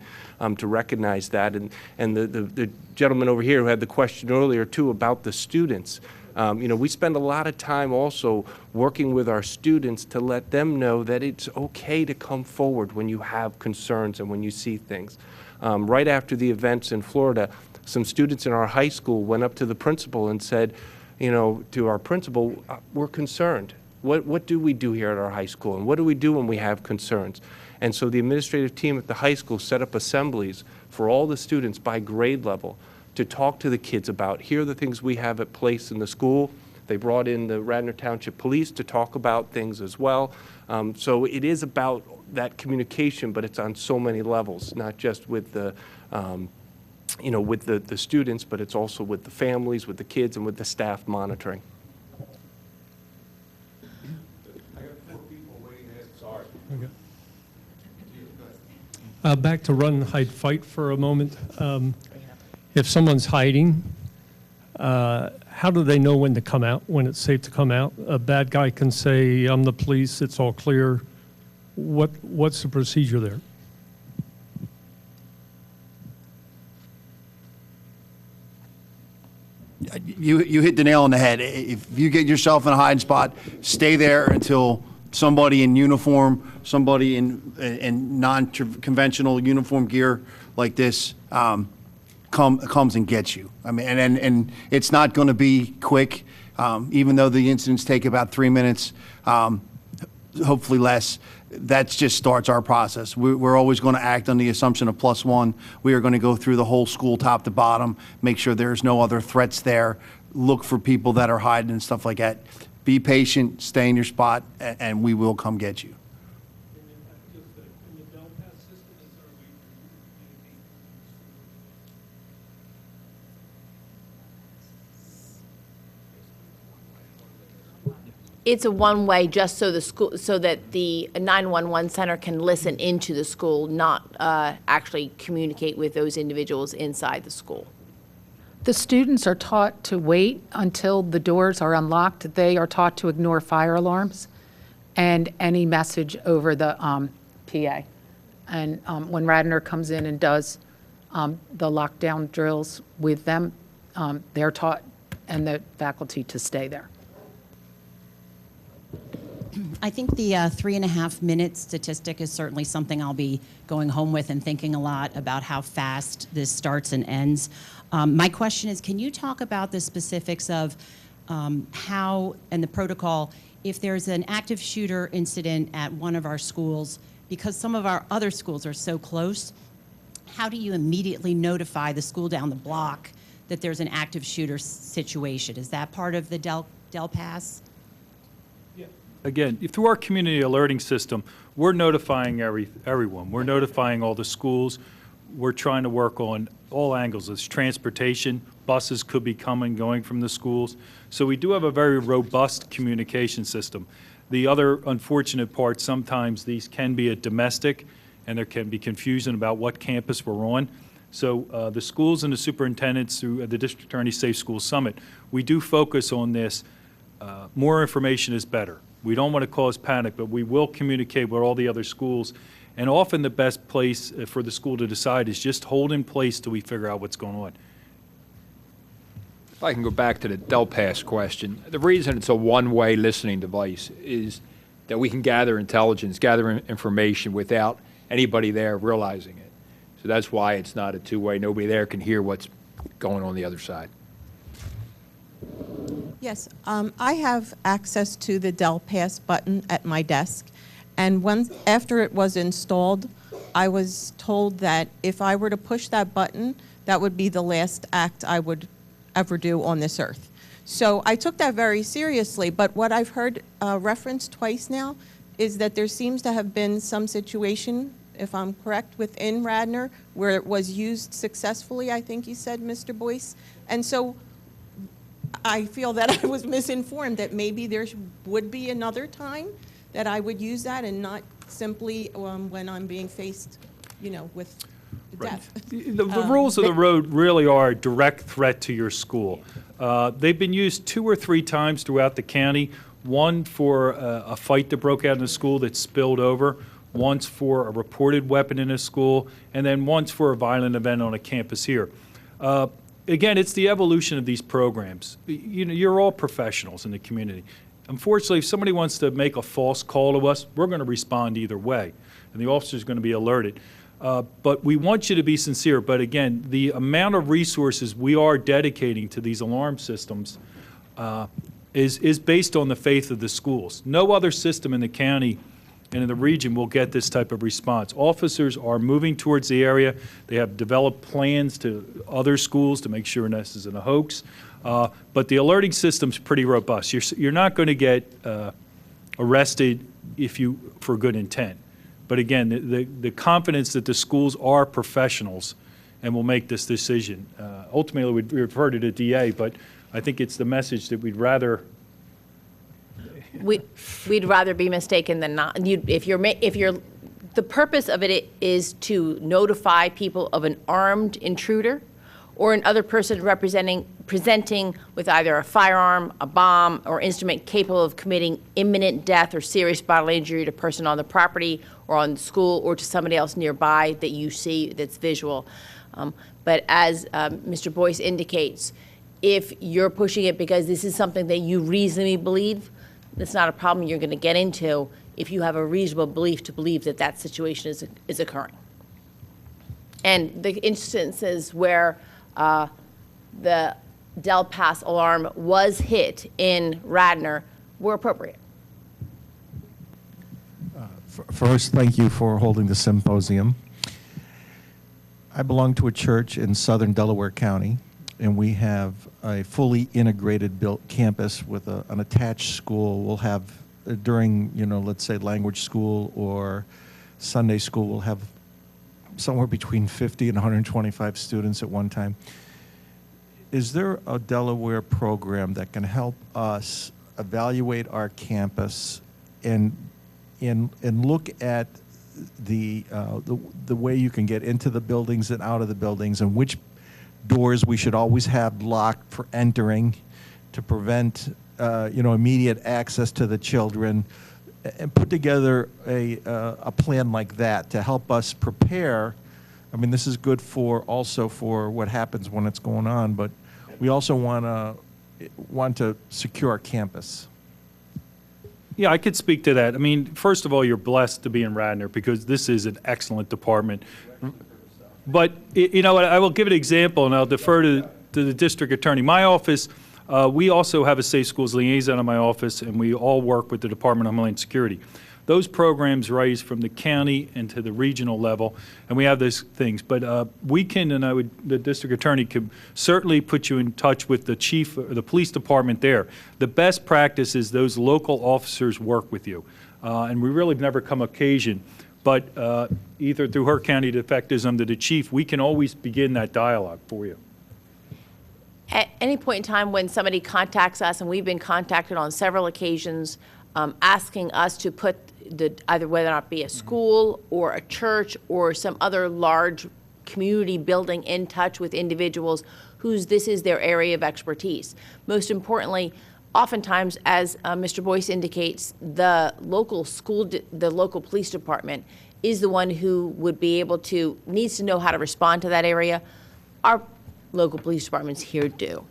to recognize that. And the gentleman over here who had the question earlier too about the students, we spend a lot of time also working with our students to let them know that it's okay to come forward when you have concerns and when you see things. Right after the events in Florida, some students in our high school went up to the principal and said, to our principal, we're concerned. What do we do here at our high school, and what do we do when we have concerns? And so the administrative team at the high school set up assemblies for all the students by grade level to talk to the kids about, here are the things we have at place in the school. They brought in the Radnor Township Police to talk about things as well. So it is about that communication, but it's on so many levels, not just with the with the students, but it's also with the families, with the kids, and with the staff monitoring. I got 4 people waiting to ask. Sorry. Back to run, hide, fight for a moment. If someone's hiding, how do they know when to come out, when it's safe to come out? A bad guy can say, I'm the police, it's all clear. What's the procedure there? You hit the nail on the head. If you get yourself in a hiding spot, stay there until somebody in uniform, somebody in non-conventional uniform gear like this comes and gets you. I mean, and it's not going to be quick, even though the incidents take about 3 minutes, hopefully less. That just starts our process. We're always going to act on the assumption of +1. We are going to go through the whole school top to bottom, make sure there's no other threats there, look for people that are hiding and stuff like that. Be patient, stay in your spot, and we will come get you. It's a one-way, just so that the 911 center can listen into the school, not actually communicate with those individuals inside the school. The students are taught to wait until the doors are unlocked. They are taught to ignore fire alarms and any message over the PA. And when Radnor comes in and does the lockdown drills with them, they're taught and the faculty to stay there. I think the 3.5-minute statistic is certainly something I'll be going home with and thinking a lot about how fast this starts and ends. My question is, can you talk about the specifics of how and the protocol if there's an active shooter incident at one of our schools because some of our other schools are so close, how do you immediately notify the school down the block that there's an active shooter situation? Is that part of the Del Pass? Again, through our community alerting system, we're notifying everyone. We're notifying all the schools. We're trying to work on all angles. There's transportation. Buses could be coming, going from the schools. So we do have a very robust communication system. The other unfortunate part, sometimes these can be a domestic, and there can be confusion about what campus we're on. So the schools and the superintendents through the District Attorney Safe Schools Summit, we do focus on this. More information is better. We don't want to cause panic, but we will communicate with all the other schools. And often the best place for the school to decide is just hold in place till we figure out what's going on. If I can go back to the Del Pass question, the reason it's a one-way listening device is that we can gather intelligence, gather information without anybody there realizing it. So that's why it's not a two-way. Nobody there can hear what's going on the other side. Yes, I have access to the Del Pass button at my desk, and after it was installed, I was told that if I were to push that button, that would be the last act I would ever do on this earth. So I took that very seriously, but what I've heard referenced twice now is that there seems to have been some situation, if I'm correct, within Radnor where it was used successfully, I think you said, Mr. Boyce. And so I feel that I was misinformed, that maybe there would be another time that I would use that and not simply when I'm being faced, with death. The rules of the road really are a direct threat to your school. They've been used 2 or 3 times throughout the county, one for a fight that broke out in a school that spilled over, once for a reported weapon in a school, and then once for a violent event on a campus here. Again, it's the evolution of these programs. You're all professionals in the community. Unfortunately, if somebody wants to make a false call to us, we're going to respond either way, and the officer's going to be alerted. But we want you to be sincere. But again, the amount of resources we are dedicating to these alarm systems is based on the faith of the schools. No other system in the county and in the region will get this type of response. Officers are moving towards the area. They have developed plans to other schools to make sure this isn't a hoax. But the alerting system's pretty robust. You're not going to get arrested for good intent. But again, the confidence that the schools are professionals and will make this decision. Ultimately, we'd refer to the DA, but I think it's the message that we'd rather. We'd rather be mistaken than not. The purpose of it is to notify people of an armed intruder or another person presenting with either a firearm, a bomb, or instrument capable of committing imminent death or serious bodily injury to a person on the property or on the school or to somebody else nearby that you see that's visual. But as Mr. Boyce indicates, if you're pushing it because this is something that you reasonably believe, that's not a problem you're going to get into if you have a reasonable belief to believe that that situation is occurring. And the instances where the Del Pass alarm was hit in Radnor were appropriate. First, thank you for holding the symposium. I belong to a church in southern Delaware County, and we have a fully integrated built campus with an attached school. We'll have, during, let's say language school or Sunday school, we'll have somewhere between 50 and 125 students at one time. Is there a Delaware program that can help us evaluate our campus and look at the way you can get into the buildings and out of the buildings, and which doors we should always have locked for entering to prevent immediate access to the children, and put together a plan like that to help us prepare? I mean, this is good also for what happens when it's going on, but we also want to secure our campus. Yeah, I could speak to that. I mean, first of all, you're blessed to be in Radnor because this is an excellent department. But, I will give an example, and I'll defer to the district attorney. My office, we also have a Safe Schools liaison in my office, and we all work with the Department of Homeland Security. Those programs rise from the county and to the regional level, and we have those things. But we can, and the district attorney could certainly put you in touch with the chief, or the police department there. The best practice is those local officers work with you. And we really have never come occasion, but either through her county detectives under the chief, we can always begin that dialogue for you. At any point in time when somebody contacts us, and we've been contacted on several occasions, asking us to put either whether or not it be a school or a church or some other large community building in touch with individuals whose this is their area of expertise. Most importantly, oftentimes, as Mr. Boyce indicates, the local the local police department is the one who would be able to, needs to know how to respond to that area. Our local police departments here do.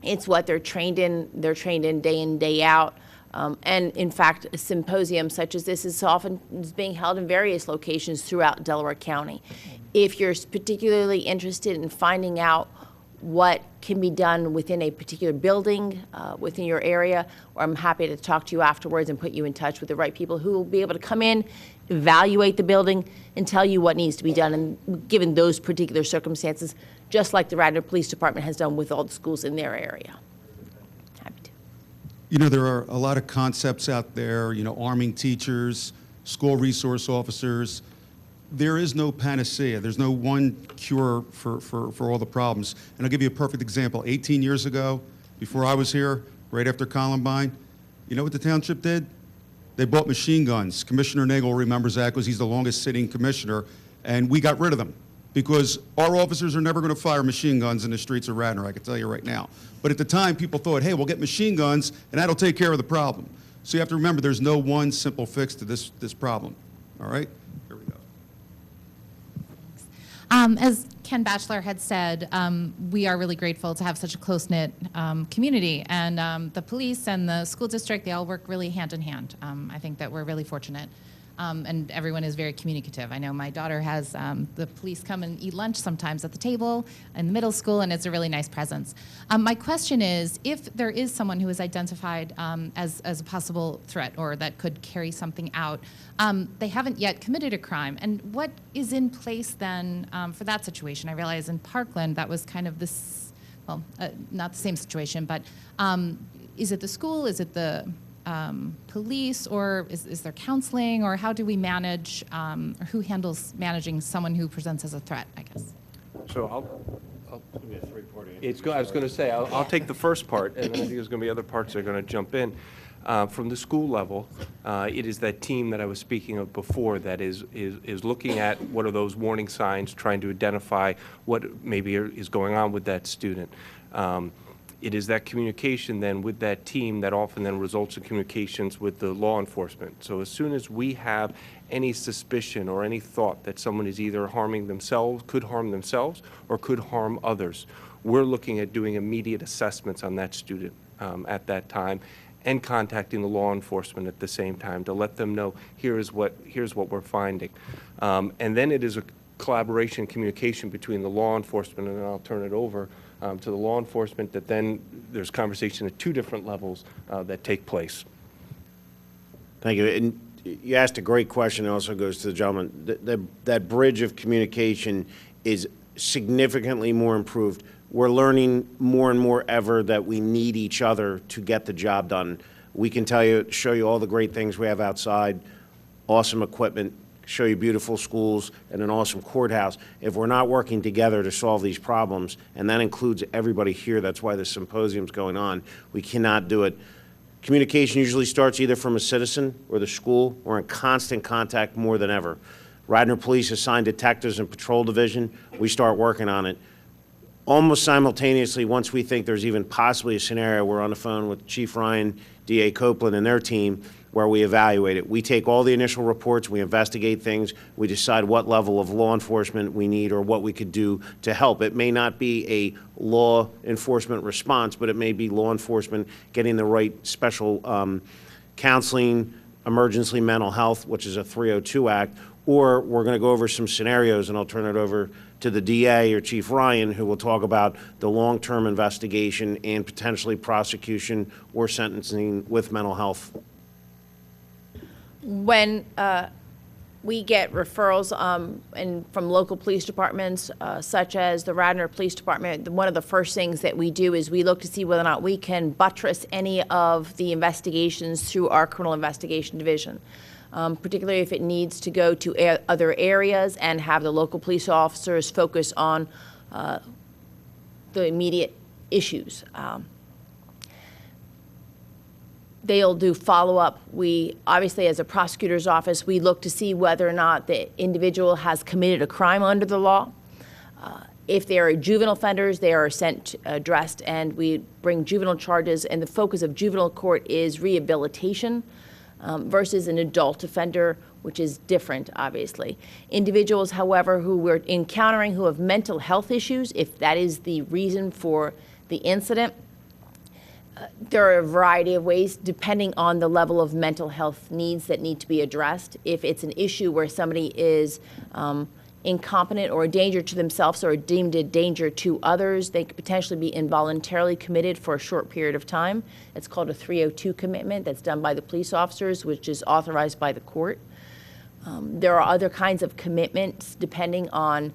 It's what they're trained in day in, day out. And in fact, a symposium such as this is often being held in various locations throughout Delaware County. If you're particularly interested in finding out what can be done within a particular building, within your area, or I'm happy to talk to you afterwards and put you in touch with the right people who will be able to come in, evaluate the building, and tell you what needs to be done, and given those particular circumstances, just like the Radnor Police Department has done with all the schools in their area. You know, there are a lot of concepts out there, you know, arming teachers, school resource officers. There is no panacea. There's no one cure for all the problems. And I'll give you a perfect example. 18 years ago, before I was here, right after Columbine, you know what the township did? They bought machine guns. Commissioner Nagel remembers that because he's the longest sitting commissioner, and we got rid of them because our officers are never going to fire machine guns in the streets of Radnor, I can tell you right now. But at the time, people thought, hey, we'll get machine guns, and that'll take care of the problem. So you have to remember, there's no one simple fix to this problem, all right? Here we go. As Ken Batchelor had said, we are really grateful to have such a close-knit community, and the police and the school district, they all work really hand in hand. I think that we're really fortunate. And everyone is very communicative. I know my daughter has the police come and eat lunch sometimes at the table in the middle school, and it's a really nice presence. My question is, if there is someone who is identified as a possible threat or that could carry something out, they haven't yet committed a crime, and what is in place then for that situation? I realize in Parkland that was kind of this, well, not the same situation, but is it the school, is it the police, or is there counseling, or how do we manage, or who handles managing someone who presents as a threat, I guess? So I'll I was going to say, I'll take the first part, and then I think there's going to be other parts that are going to jump in. From the school level, it is that team that I was speaking of before that is looking at what are those warning signs, trying to identify what maybe is going on with that student. It is that communication then with that team that often then results in communications with the law enforcement. So as soon as we have any suspicion or any thought that someone is either harming themselves, could harm themselves, or could harm others, we're looking at doing immediate assessments on that student at that time, and contacting the law enforcement at the same time to let them know here's what we're finding. And then it is a collaboration, communication between the law enforcement, and then I'll turn it over to the law enforcement, that then there's conversation at two different levels that take place. Thank you. And you asked a great question. It also goes to the gentleman. That bridge of communication is significantly more improved. We're learning more and more ever that we need each other to get the job done. We can show you all the great things we have outside, awesome equipment, show you beautiful schools and an awesome courthouse. If we're not working together to solve these problems, and that includes everybody here, that's why the symposium's going on, we cannot do it. Communication usually starts either from a citizen or the school. We're in constant contact more than ever. Radnor Police assigned detectives and patrol division. We start working on it. Almost simultaneously, once we think there's even possibly a scenario, we're on the phone with Chief Ryan, DA Copeland, and their team, where we evaluate it. We take all the initial reports, we investigate things, we decide what level of law enforcement we need or what we could do to help. It may not be a law enforcement response, but it may be law enforcement getting the right special counseling, emergency mental health, which is a 302 Act, or we're going to go over some scenarios, and I'll turn it over to the DA or Chief Ryan, who will talk about the long-term investigation and potentially prosecution or sentencing with mental health. When we get referrals from local police departments, such as the Radnor Police Department, one of the first things that we do is we look to see whether or not we can buttress any of the investigations through our criminal investigation division, particularly if it needs to go to other areas and have the local police officers focus on the immediate issues. They'll do follow-up. We, obviously, as a prosecutor's office, we look to see whether or not the individual has committed a crime under the law. If they are juvenile offenders, they are sent addressed, and we bring juvenile charges, and the focus of juvenile court is rehabilitation versus an adult offender, which is different, obviously. Individuals, however, who we're encountering who have mental health issues, if that is the reason for the incident, there are a variety of ways depending on the level of mental health needs that need to be addressed. If it's an issue where somebody is incompetent or a danger to themselves or deemed a danger to others, they could potentially be involuntarily committed for a short period of time. It's called a 302 commitment that's done by the police officers, which is authorized by the court. There are other kinds of commitments depending on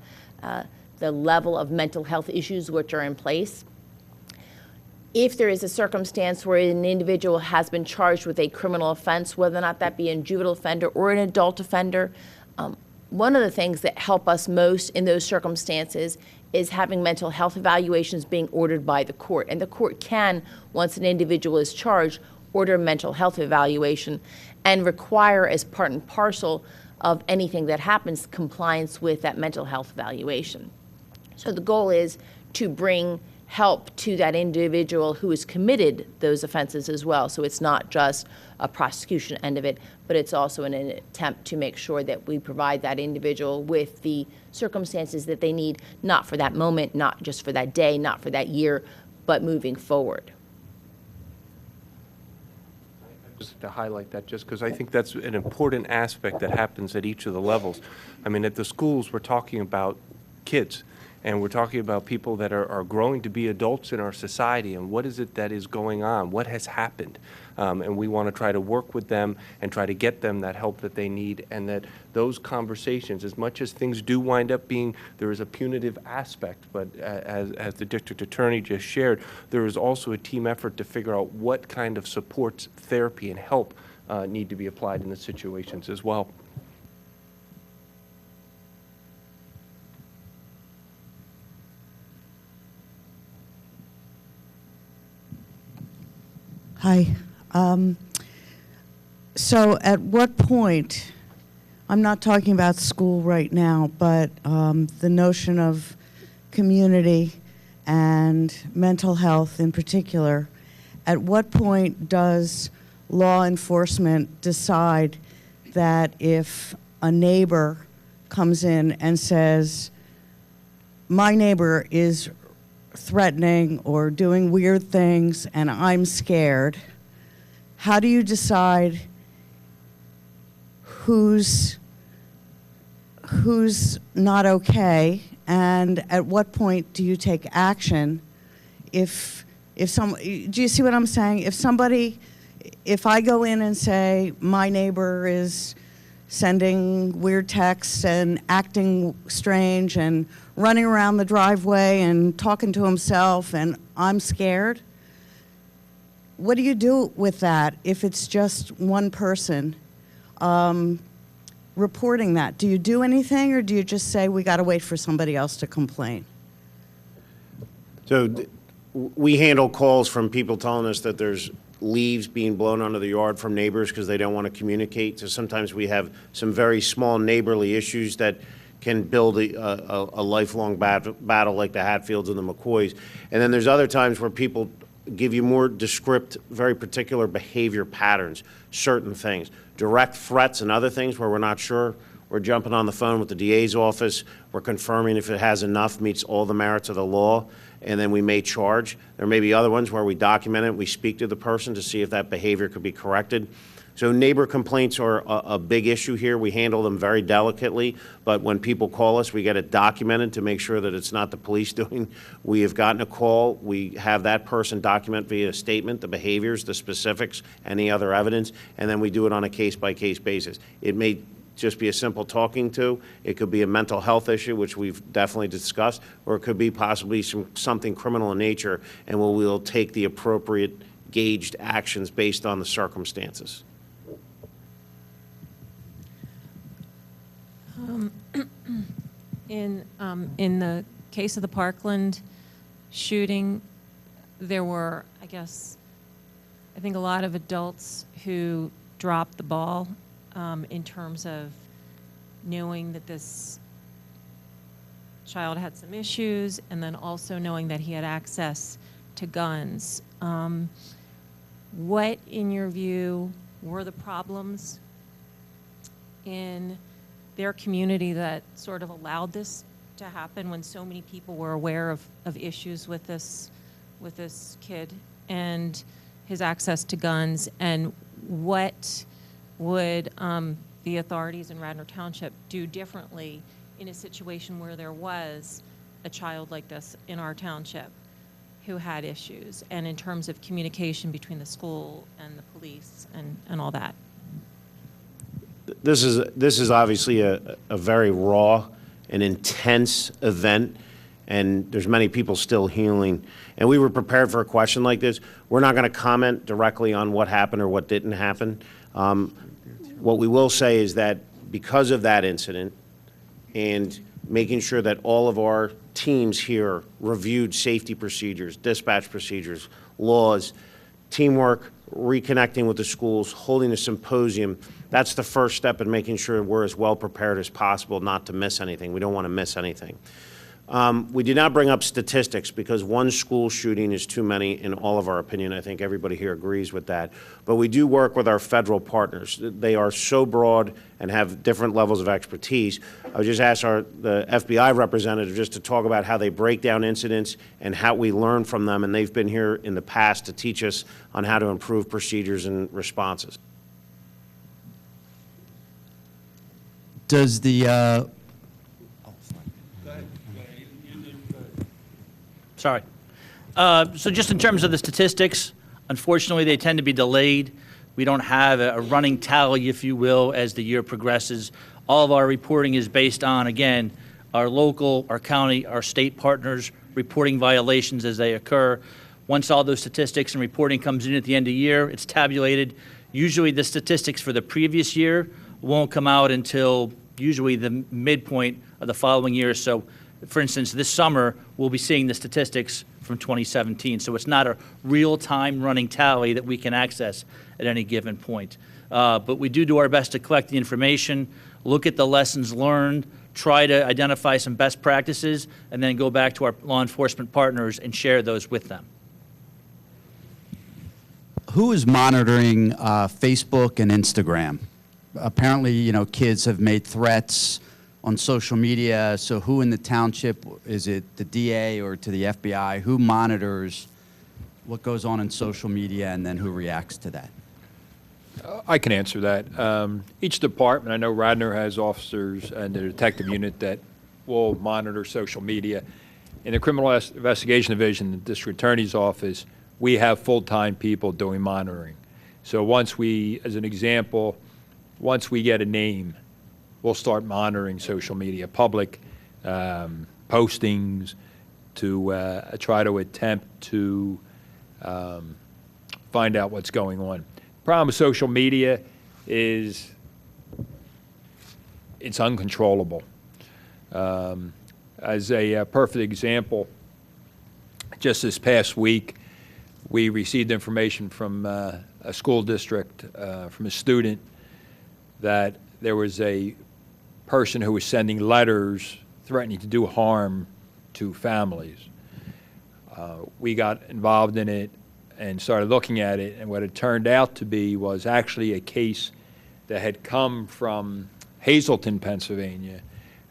the level of mental health issues which are in place. If there is a circumstance where an individual has been charged with a criminal offense, whether or not that be a juvenile offender or an adult offender, one of the things that help us most in those circumstances is having mental health evaluations being ordered by the court. And the court can, once an individual is charged, order a mental health evaluation and require as part and parcel of anything that happens compliance with that mental health evaluation. So the goal is to bring help to that individual who has committed those offenses as well. So it's not just a prosecution end of it, but it's also an attempt to make sure that we provide that individual with the circumstances that they need, not for that moment, not just for that day, not for that year, but moving forward. Just to highlight that, just because I think that's an important aspect that happens at each of the levels. I mean, at the schools, we're talking about kids. And we're talking about people that are growing to be adults in our society, and what is it that is going on? What has happened? And we want to try to work with them and try to get them that help that they need, and that those conversations, as much as things do wind up being, there is a punitive aspect, but as the district attorney just shared, there is also a team effort to figure out what kind of supports, therapy, and help need to be applied in the situations as well. Hi. So at what point, I'm not talking about school right now, but the notion of community and mental health in particular, at what point does law enforcement decide that if a neighbor comes in and says, my neighbor is threatening or doing weird things and I'm scared, how do you decide who's not okay, and at what point do you take action if some, do you see what I'm saying? If I go in and say my neighbor is sending weird texts and acting strange and running around the driveway and talking to himself and I'm scared, what do you do with that if it's just one person reporting that? Do you do anything, or do you just say we got to wait for somebody else to complain? So we handle calls from people telling us that there's leaves being blown onto the yard from neighbors because they don't want to communicate. So sometimes we have some very small neighborly issues that can build a lifelong battle like the Hatfields and the McCoys. And then there's other times where people give you more descriptive, very particular behavior patterns, certain things, direct threats and other things where we're not sure. We're jumping on the phone with the DA's office. We're confirming if it has enough, meets all the merits of the law, and then we may charge. There may be other ones where we document it, we speak to the person to see if that behavior could be corrected. So neighbor complaints are a big issue here. We handle them very delicately, but when people call us, we get it documented to make sure that it's not the police doing. We have gotten a call. We have that person document via a statement, the behaviors, the specifics, any other evidence, and then we do it on a case-by-case basis. It may just be a simple talking to. It could be a mental health issue, which we've definitely discussed, or it could be possibly something criminal in nature, and we'll take the appropriate gauged actions based on the circumstances. In the case of the Parkland shooting, there were, I think a lot of adults who dropped the ball in terms of knowing that this child had some issues, and then also knowing that he had access to guns. What, in your view, were the problems in their community that sort of allowed this to happen when so many people were aware of issues with this kid and his access to guns? And what would the authorities in Radnor Township do differently in a situation where there was a child like this in our township who had issues, and in terms of communication between the school and the police and all that? This is obviously a very raw and intense event, and there's many people still healing. And we were prepared for a question like this. We're not going to comment directly on what happened or what didn't happen. What we will say is that because of that incident and making sure that all of our teams here reviewed safety procedures, dispatch procedures, laws, teamwork, reconnecting with the schools, holding a symposium, that's the first step in making sure we're as well prepared as possible not to miss anything. We don't want to miss anything. We did not bring up statistics because one school shooting is too many in all of our opinion. I think everybody here agrees with that. But we do work with our federal partners. They are so broad and have different levels of expertise. I would just ask the FBI representative just to talk about how they break down incidents and how we learn from them. And they've been here in the past to teach us on how to improve procedures and responses. Does the Sorry. So just in terms of the statistics, unfortunately, they tend to be delayed. We don't have a running tally, if you will, as the year progresses. All of our reporting is based on, again, our local, our county, our state partners reporting violations as they occur. Once all those statistics and reporting comes in at the end of the year, it's tabulated. Usually the statistics for the previous year won't come out until usually the midpoint of the following year. So, for instance, this summer, we'll be seeing the statistics from 2017. So it's not a real-time running tally that we can access at any given point. But we do our best to collect the information, look at the lessons learned, try to identify some best practices, and then go back to our law enforcement partners and share those with them. who is monitoring Facebook and Instagram? Apparently, you know, kids have made threats on social media. So who in the township, is it the DA or to the FBI? Who monitors what goes on in social media and then who reacts to that? I can answer that. Each department, I know Radnor has officers and the detective unit that will monitor social media. In the Criminal Investigation Division, the District Attorney's Office, we have full-time people doing monitoring. So once we, as an example, once we get a name, we'll start monitoring social media, public postings, to try to attempt to find out what's going on. Problem with social media is it's uncontrollable. As a perfect example, just this past week, we received information from a school district, from a student, that there was a person who was sending letters threatening to do harm to families. We got involved in it and started looking at it, and what it turned out to be was actually a case that had come from Hazleton, Pennsylvania,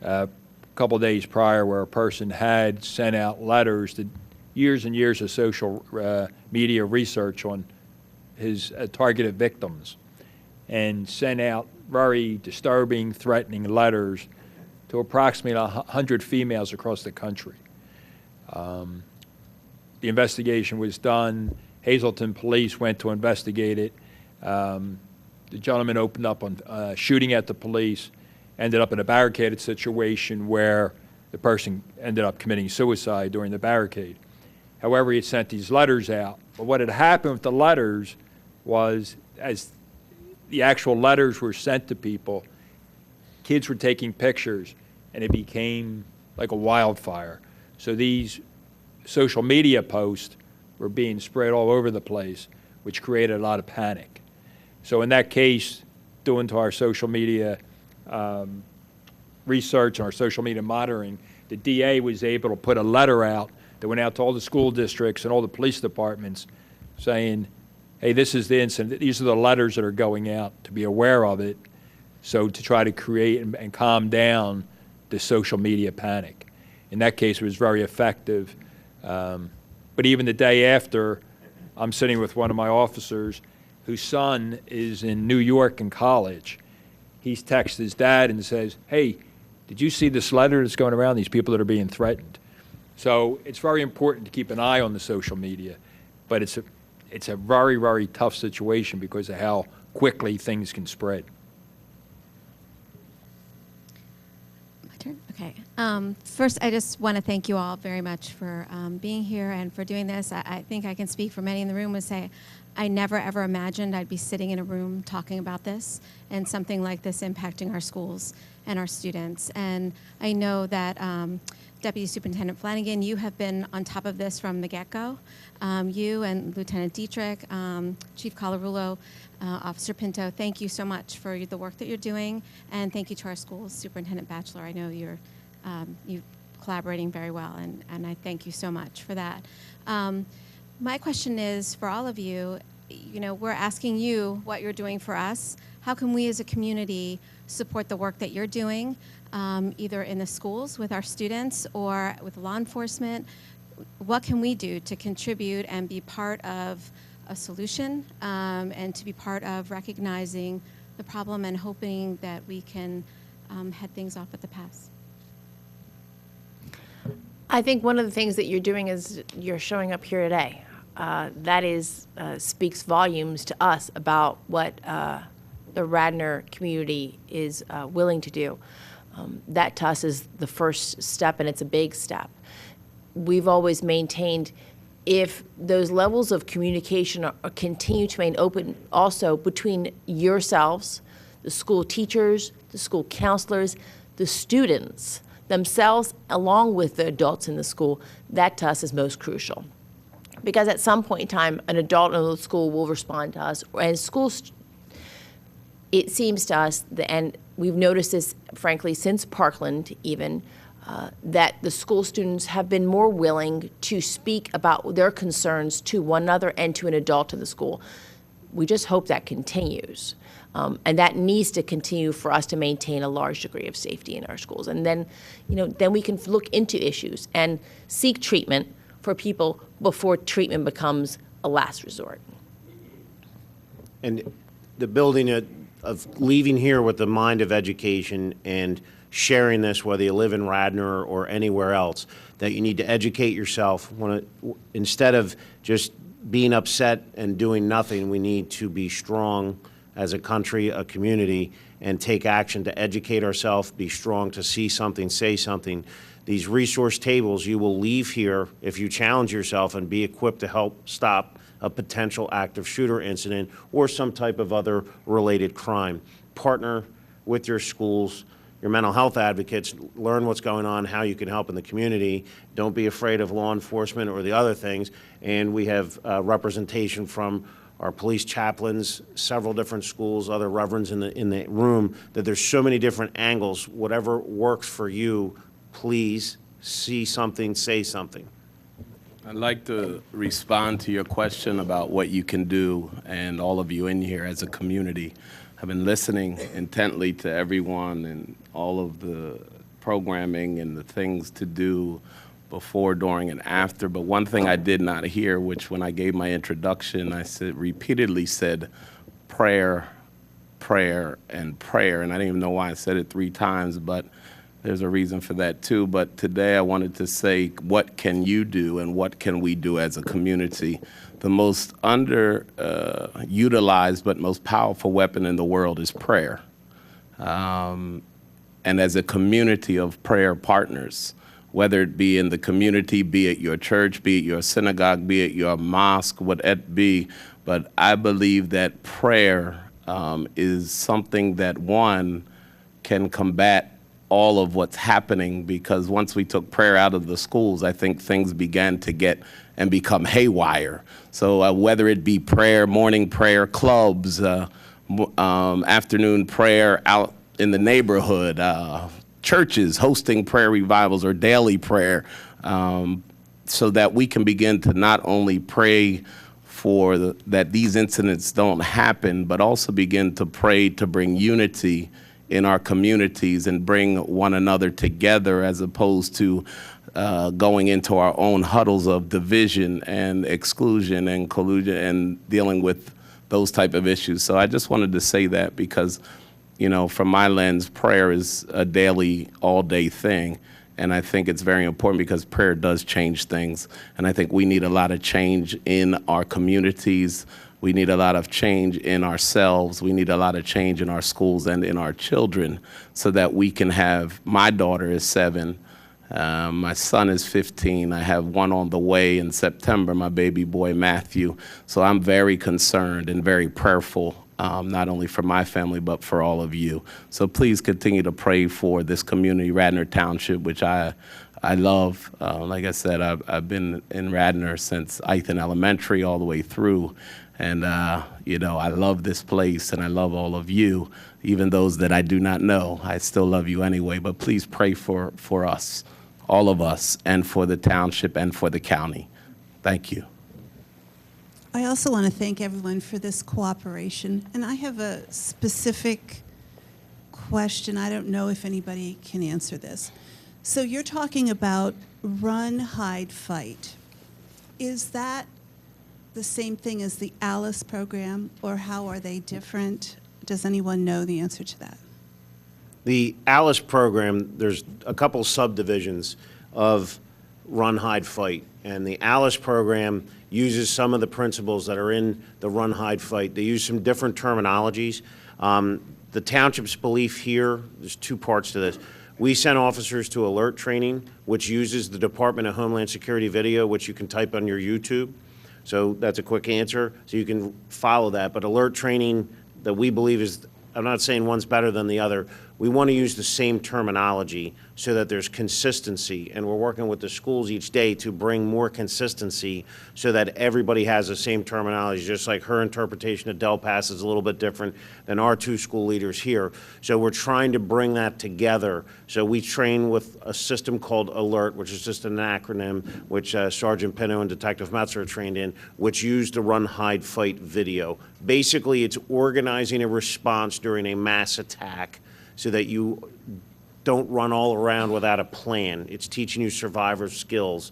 a couple days prior, where a person had sent out letters to years and years of social media research on his targeted victims. and sent out very disturbing, threatening letters to approximately 100 females across the country. The investigation was done. Hazleton police went to investigate it. The gentleman opened up on shooting at the police, ended up in a barricaded situation where the person ended up committing suicide during the barricade. However, he had sent these letters out. But what had happened with the letters was, as the actual letters were sent to people, kids were taking pictures, and it became like a wildfire. So these social media posts were being spread all over the place, which created a lot of panic. So in that case, due to our social media research and our social media monitoring, the DA was able to put a letter out that went out to all the school districts and all the police departments saying, hey, this is the incident. These are the letters that are going out to be aware of it, so to try to create and calm down the social media panic. In that case, it was very effective. But even the day after, I'm sitting with one of my officers whose son is in New York in college. He's texted his dad and says, hey, did you see this letter that's going around, these people that are being threatened? So it's very important to keep an eye on the social media, but it's a very, very tough situation because of how quickly things can spread. My turn? Okay. First, I just want to thank you all very much for being here and for doing this. I think I can speak for many in the room and say I never, ever imagined I'd be sitting in a room talking about this and something like this impacting our schools and our students. And I know that Deputy Superintendent Flanagan, you have been on top of this from the get-go. You and Lieutenant Dietrich, Chief Colarulo, Officer Pinto, thank you so much for the work that you're doing, and thank you to our schools, Superintendent Batchelor. I know you're collaborating very well, and I thank you so much for that. My question is for all of you, we're asking you what you're doing for us. How can we as a community support the work that you're doing, either in the schools with our students or with law enforcement? What can we do to contribute and be part of a solution, and to be part of recognizing the problem and hoping that we can head things off at the pass? I think one of the things that you're doing is you're showing up here today. That is speaks volumes to us about what the Radnor community is willing to do. That to us is the first step, and it's a big step. We've always maintained if those levels of communication continue to remain open also between yourselves, the school teachers, the school counselors, the students themselves, along with the adults in the school, that to us is most crucial. Because at some point in time, an adult in the school will respond to us, and schools, it seems to us, and we've noticed this, frankly, since Parkland even, that the school students have been more willing to speak about their concerns to one another and to an adult in the school. We just hope that continues. And that needs to continue for us to maintain a large degree of safety in our schools. And then, then we can look into issues and seek treatment for people before treatment becomes a last resort. And the building of leaving here with the mind of education and sharing this, whether you live in Radnor or anywhere else, that you need to educate yourself. Instead of just being upset and doing nothing, we need to be strong as a country, a community, and take action to educate ourselves, be strong to see something, say something. These resource tables, you will leave here if you challenge yourself and be equipped to help stop a potential active shooter incident or some type of other related crime. Partner with your schools, your mental health advocates, learn what's going on, how you can help in the community. Don't be afraid of law enforcement or the other things. And we have representation from our police chaplains, several different schools, other reverends in the room, that there's so many different angles. Whatever works for you, please see something, say something. I'd like to respond to your question about what you can do, and all of you in here as a community. I've been listening intently to everyone and all of the programming and the things to do before, during, and after. But one thing I did not hear, which when I gave my introduction, I repeatedly said prayer, prayer and prayer. And I didn't even know why I said it 3 times, but there's a reason for that too. But today I wanted to say, what can you do and what can we do as a community? The most utilized but most powerful weapon in the world is prayer. And as a community of prayer partners, whether it be in the community, be it your church, be it your synagogue, be it your mosque, whatever it be, but I believe that prayer is something that, one, can combat all of what's happening, because once we took prayer out of the schools, I think things began to get and become haywire. So whether it be prayer, morning prayer clubs, afternoon prayer out in the neighborhood, churches hosting prayer revivals or daily prayer, so that we can begin to not only pray for that these incidents don't happen, but also begin to pray to bring unity in our communities and bring one another together, as opposed to going into our own huddles of division and exclusion and collusion and dealing with those type of issues. So I just wanted to say that because, you know, from my lens, prayer is a daily, all-day thing. And I think it's very important because prayer does change things. And I think we need a lot of change in our communities. We need a lot of change in ourselves. We need a lot of change in our schools and in our children, so that we can have, my daughter is 7, my son is 15. I have one on the way in September, my baby boy Matthew. So I'm very concerned and very prayerful, not only for my family, but for all of you. So please continue to pray for this community, Radnor Township, which I love. Like I said, I've been in Radnor since Ethan Elementary all the way through. And, you know, I love this place and I love all of you, even those that I do not know. I still love you anyway, but please pray for us, all of us, and for the township and for the county. Thank you. I also want to thank everyone for this cooperation. And I have a specific question. I don't know if anybody can answer this. So you're talking about run, hide, fight. Is that the same thing as the ALICE program, or how are they different? Does anyone know the answer to that? The ALICE program, there's a couple subdivisions of Run, Hide, Fight. And the ALICE program uses some of the principles that are in the Run, Hide, Fight. They use some different terminologies. The township's belief here, there's 2 parts to this. We send officers to alert training, which uses the Department of Homeland Security video, which you can type on your YouTube. So that's a quick answer. So you can follow that. But alert training that we believe is, I'm not saying one's better than the other. We want to use the same terminology so that there's consistency. And we're working with the schools each day to bring more consistency so that everybody has the same terminology, just like her interpretation of Del Pass is a little bit different than our 2 school leaders here. So we're trying to bring that together. So we train with a system called ALERT, which is just an acronym, which Sergeant Pinto and Detective Metzer are trained in, which use the Run, Hide, Fight video. Basically, it's organizing a response during a mass attack so that you don't run all around without a plan. It's teaching you survivor skills.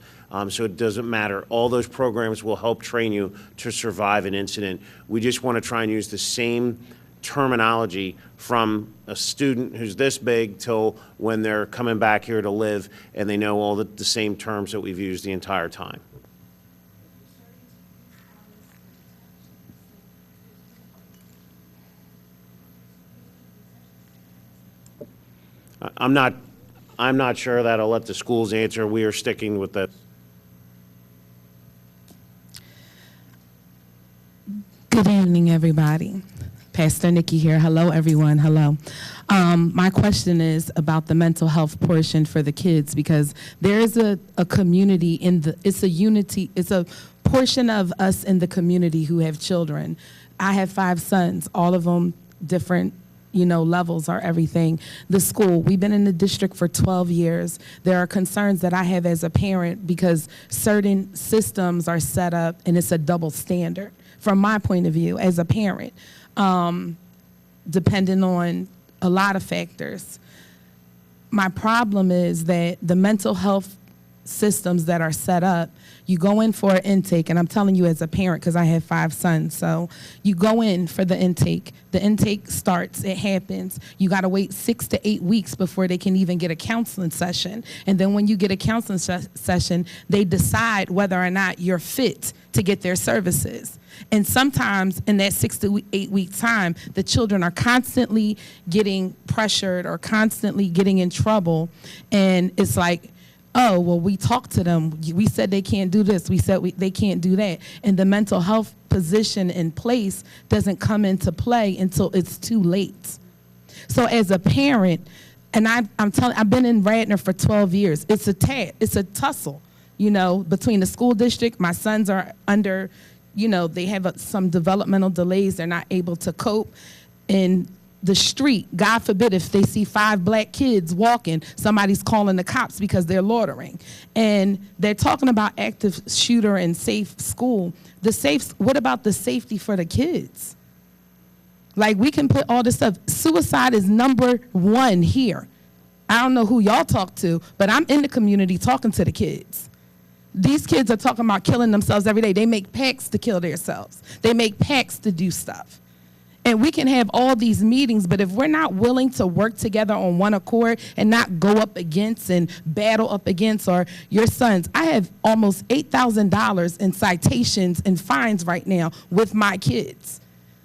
So it doesn't matter. All those programs will help train you to survive an incident. We just want to try and use the same terminology from a student who's this big till when they're coming back here to live, and they know all the same terms that we've used the entire time. I'm not sure of that. I'll let the schools answer. We are sticking with that. Good evening, everybody. Pastor Nikki here. Hello, everyone. Hello. My question is about the mental health portion for the kids, because there is a community it's a portion of us in the community who have children. I have 5 sons, all of them different levels are everything. The school, we've been in the district for 12 years. There are concerns that I have as a parent because certain systems are set up and it's a double standard from my point of view as a parent, depending on a lot of factors. My problem is that the mental health systems that are set up. You go in for an intake, and I'm telling you as a parent because I have 5 sons. So you go in for the intake. The intake starts, it happens. You got to wait 6 to 8 weeks before they can even get a counseling session. And then when you get a counseling session, they decide whether or not you're fit to get their services. And sometimes in that 6 to 8 week time, the children are constantly getting pressured or constantly getting in trouble. And it's like, oh, well, we talked to them. We said they can't do this. We said they can't do that. And the mental health position in place doesn't come into play until it's too late. So as a parent, and I've been in Radnor for 12 years. It's a tussle, between the school district. My sons are under, they have some developmental delays. They're not able to cope. And the street, God forbid, if they see 5 black kids walking, somebody's calling the cops because they're loitering. And they're talking about active shooter and safe school. What about the safety for the kids? Like, we can put all this stuff. Suicide is #1 here. I don't know who y'all talk to, but I'm in the community talking to the kids. These kids are talking about killing themselves every day. They make pacts to kill themselves. They make pacts to do stuff. And we can have all these meetings, but if we're not willing to work together on one accord and not go up against and battle up against your sons, I have almost $8,000 in citations and fines right now with my kids.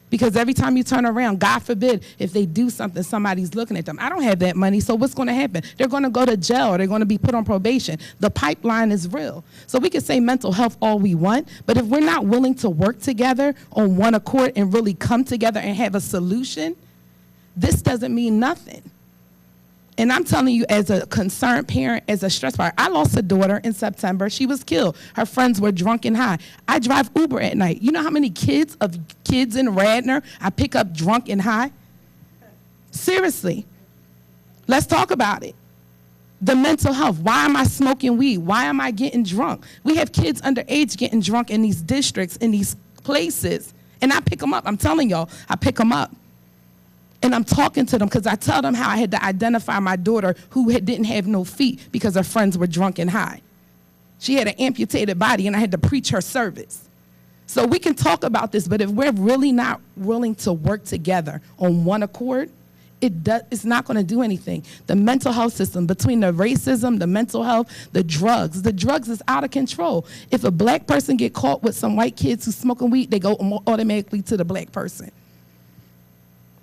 Because every time you turn around, God forbid, if they do something, somebody's looking at them. I don't have that money, so what's going to happen? They're going to go to jail, or they're going to be put on probation. The pipeline is real. So we can say mental health all we want, but if we're not willing to work together on one accord and really come together and have a solution, this doesn't mean nothing. And I'm telling you, as a concerned parent, as a stressed parent, I lost a daughter in September. She was killed. Her friends were drunk and high. I drive Uber at night. You know how many kids in Radnor I pick up drunk and high? Seriously. Let's talk about it. The mental health. Why am I smoking weed? Why am I getting drunk? We have kids underage getting drunk in these districts, in these places. And I pick them up. I'm telling y'all, I pick them up. And I'm talking to them because I tell them how I had to identify my daughter who didn't have no feet because her friends were drunk and high. She had an amputated body, and I had to preach her service. So we can talk about this, but if we're really not willing to work together on one accord, it's not going to do anything. The mental health system, between the racism, the mental health, the drugs is out of control. If a black person get caught with some white kids who's smoking weed, they go automatically to the black person.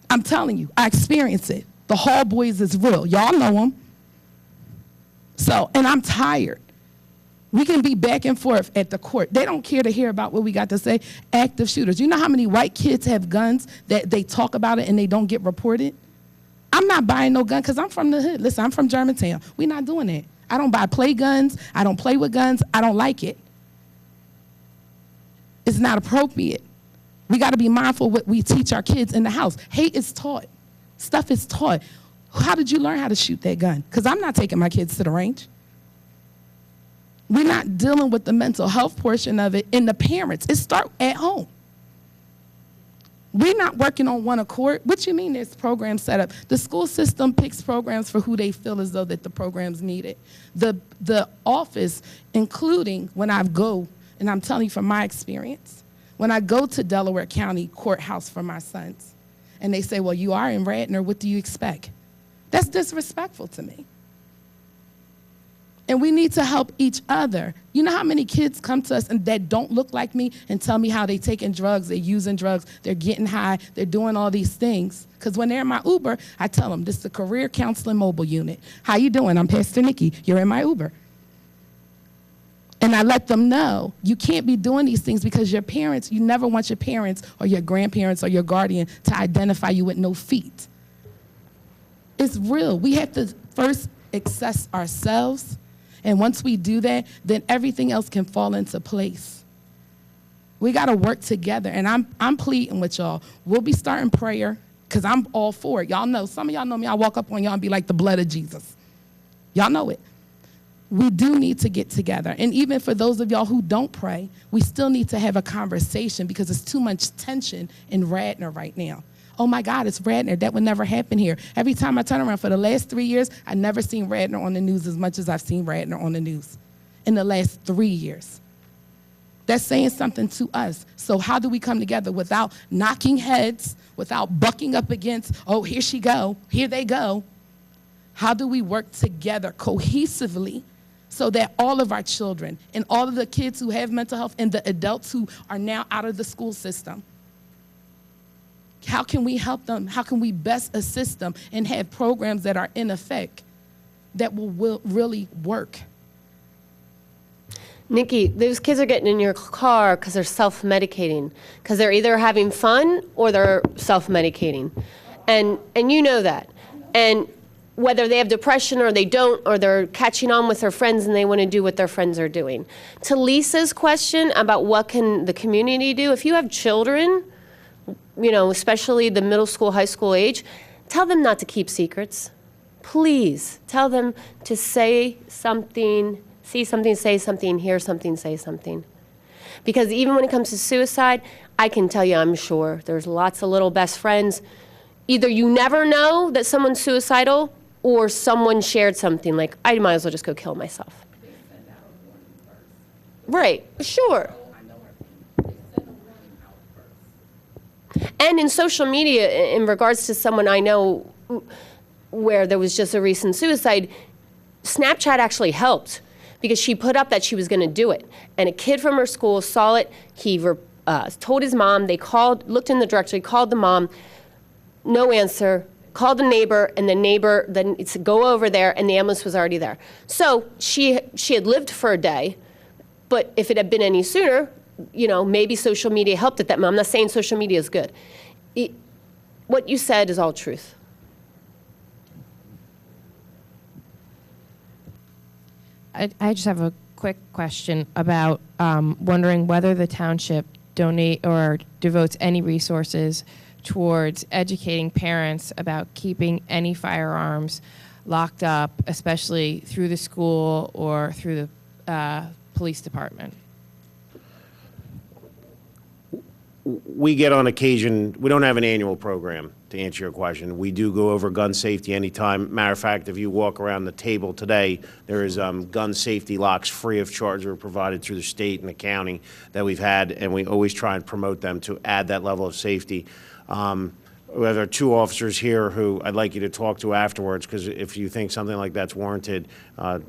I'm telling you, I experience it. The Hall Boys is real. Y'all know them. So, and I'm tired. We can be back and forth at the court. They don't care to hear about what we got to say. Active shooters. You know how many white kids have guns that they talk about it and they don't get reported? I'm not buying no gun because I'm from the hood. Listen, I'm from Germantown. We're not doing that. I don't buy play guns. I don't play with guns. I don't like it. It's not appropriate. We got to be mindful what we teach our kids in the house. Hate is taught. Stuff is taught. How did you learn how to shoot that gun? Because I'm not taking my kids to the range. We're not dealing with the mental health portion of it in the parents. It starts at home. We're not working on one accord. What you mean there's programs set up? The school system picks programs for who they feel as though that the program's needed. The office, including when I go, and I'm telling you from my experience, when I go to Delaware County Courthouse for my sons, and they say, well, you are in Radnor, what do you expect? That's disrespectful to me. And we need to help each other. You know how many kids come to us and that don't look like me and tell me how they taking drugs, they're using drugs, they're getting high, they're doing all these things. Because when they're in my Uber, I tell them, this is the Career Counseling Mobile Unit. How you doing? I'm Pastor Nikki. You're in my Uber. And I let them know you can't be doing these things because your parents, you never want your parents or your grandparents or your guardian to identify you with no feet. It's real. We have to first assess ourselves. And once we do that, then everything else can fall into place. We got to work together. And I'm pleading with y'all. We'll be starting prayer because I'm all for it. Y'all know, some of y'all know me. I walk up on y'all and be like the blood of Jesus. Y'all know it. We do need to get together. And even for those of y'all who don't pray, we still need to have a conversation because there's too much tension in Radnor right now. Oh my God, it's Radnor. That would never happen here. Every time I turn around for the last 3 years, I've never seen Radnor on the news as much as I've seen Radnor on the news. in the last 3 years. That's saying something to us. So how do we come together without knocking heads, without bucking up against, oh, here she go, here they go? How do we work together cohesively so that all of our children and all of the kids who have mental health and the adults who are now out of the school system, how can we help them? How can we best assist them and have programs that are in effect that will really work? Nikki, those kids are getting in your car because they're self-medicating, because they're either having fun or they're self-medicating. And you know that. And whether they have depression or they don't, or they're catching on with their friends and they want to do what their friends are doing. To Lisa's question about what can the community do, if you have children, you know, especially the middle school, high school age, tell them not to keep secrets. Please tell them to say something, see something, say something, hear something, say something. Because even when it comes to suicide, I can tell you, I'm sure, there's lots of little best friends. Either you never know that someone's suicidal or someone shared something like, I might as well just go kill myself. Right, sure. And in social media, in regards to someone I know where there was just a recent suicide, Snapchat actually helped because she put up that she was going to do it. And a kid from her school saw it. He told his mom. They called, looked in the directory, called the mom. No answer. Called the neighbor, and the neighbor then said, go over there, and the ambulance was already there. So she had lived for a day, but if it had been any sooner, you know, maybe social media helped at that moment. I'm not saying social media is good. What you said is all truth. I just have a quick question about wondering whether the township donate or devotes any resources towards educating parents about keeping any firearms locked up, especially through the school or through the police department. We get on occasion, we don't have an annual program, to answer your question. We do go over gun safety anytime. Matter of fact, if you walk around the table today, there is gun safety locks free of charge that are provided through the state and the county that we've had, and we always try and promote them to add that level of safety. We have our two officers here who I'd like you to talk to afterwards, because if you think something like that's warranted,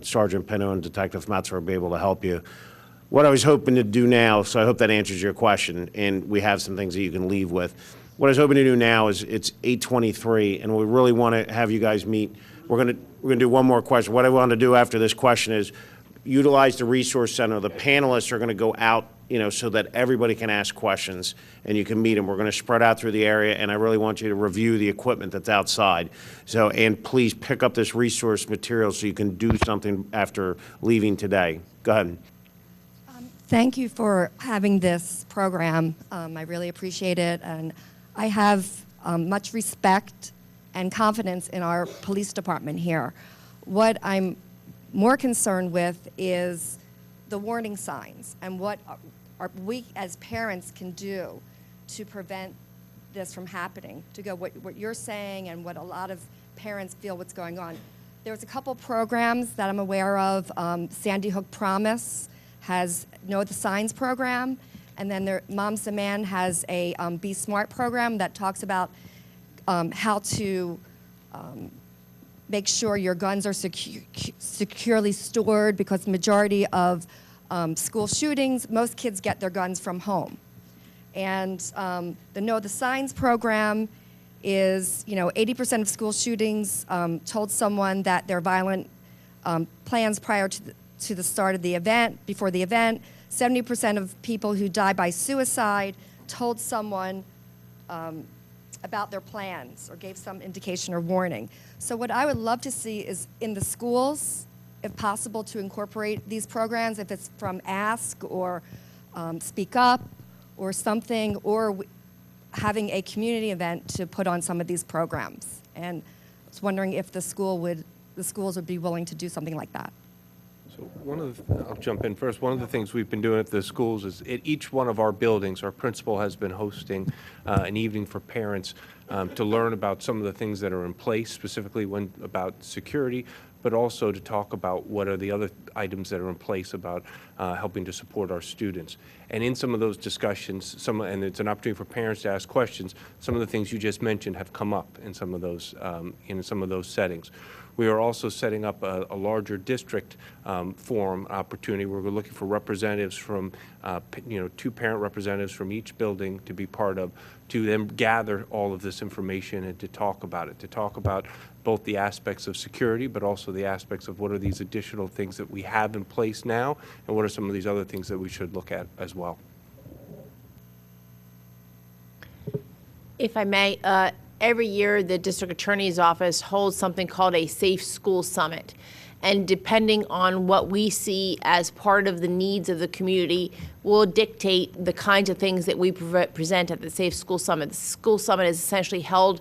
Sergeant Pinto and Detective Metzer will be able to help you. What I was hoping to do now, so I hope that answers your question, and we have some things that you can leave with. What I was hoping to do now is it's 8:23, and we really want to have you guys meet. We're gonna do one more question. What I want to do after this question is utilize the resource center. The panelists are going to go out, you know, so that everybody can ask questions and you can meet them. We're going to spread out through the area, and I really want you to review the equipment that's outside. So, and please pick up this resource material so you can do something after leaving today. Go ahead. Thank you for having this program. I really appreciate it, and I have much respect and confidence in our police department here. What I'm more concerned with is the warning signs and what we as parents can do to prevent this from happening, to go what you're saying and what a lot of parents feel what's going on. There's a couple programs that I'm aware of. Sandy Hook Promise has Know the Signs program, and then Moms Demand has a Be Smart program that talks about how to make sure your guns are securely stored, because the majority of school shootings, most kids get their guns from home. And the Know the Signs program is, you know, 80% of school shootings told someone that their violent plans prior to the start of the event, before the event. 70% of people who die by suicide told someone about their plans or gave some indication or warning. So what I would love to see is in the schools, if possible, to incorporate these programs, if it's from Ask or Speak Up or something, or having a community event to put on some of these programs. And I was wondering if the schools would be willing to do something like that. So I'll jump in first. One of the things we've been doing at the schools is at each one of our buildings, our principal has been hosting an evening for parents to learn about some of the things that are in place, specifically about security, but also to talk about what are the other items that are in place about helping to support our students. And in some of those discussions, and it's an opportunity for parents to ask questions, some of the things you just mentioned have come up in some of those settings. We are also setting up a larger district forum opportunity where we're looking for representatives from, 2 parent representatives from each building to be part of, to then gather all of this information and to talk about it, to talk about both the aspects of security, but also the aspects of what are these additional things that we have in place now, and what are some of these other things that we should look at as well. If I may, every year the district attorney's office holds something called a Safe School Summit. And depending on what we see as part of the needs of the community will dictate the kinds of things that we present at the Safe School Summit. The School Summit is essentially held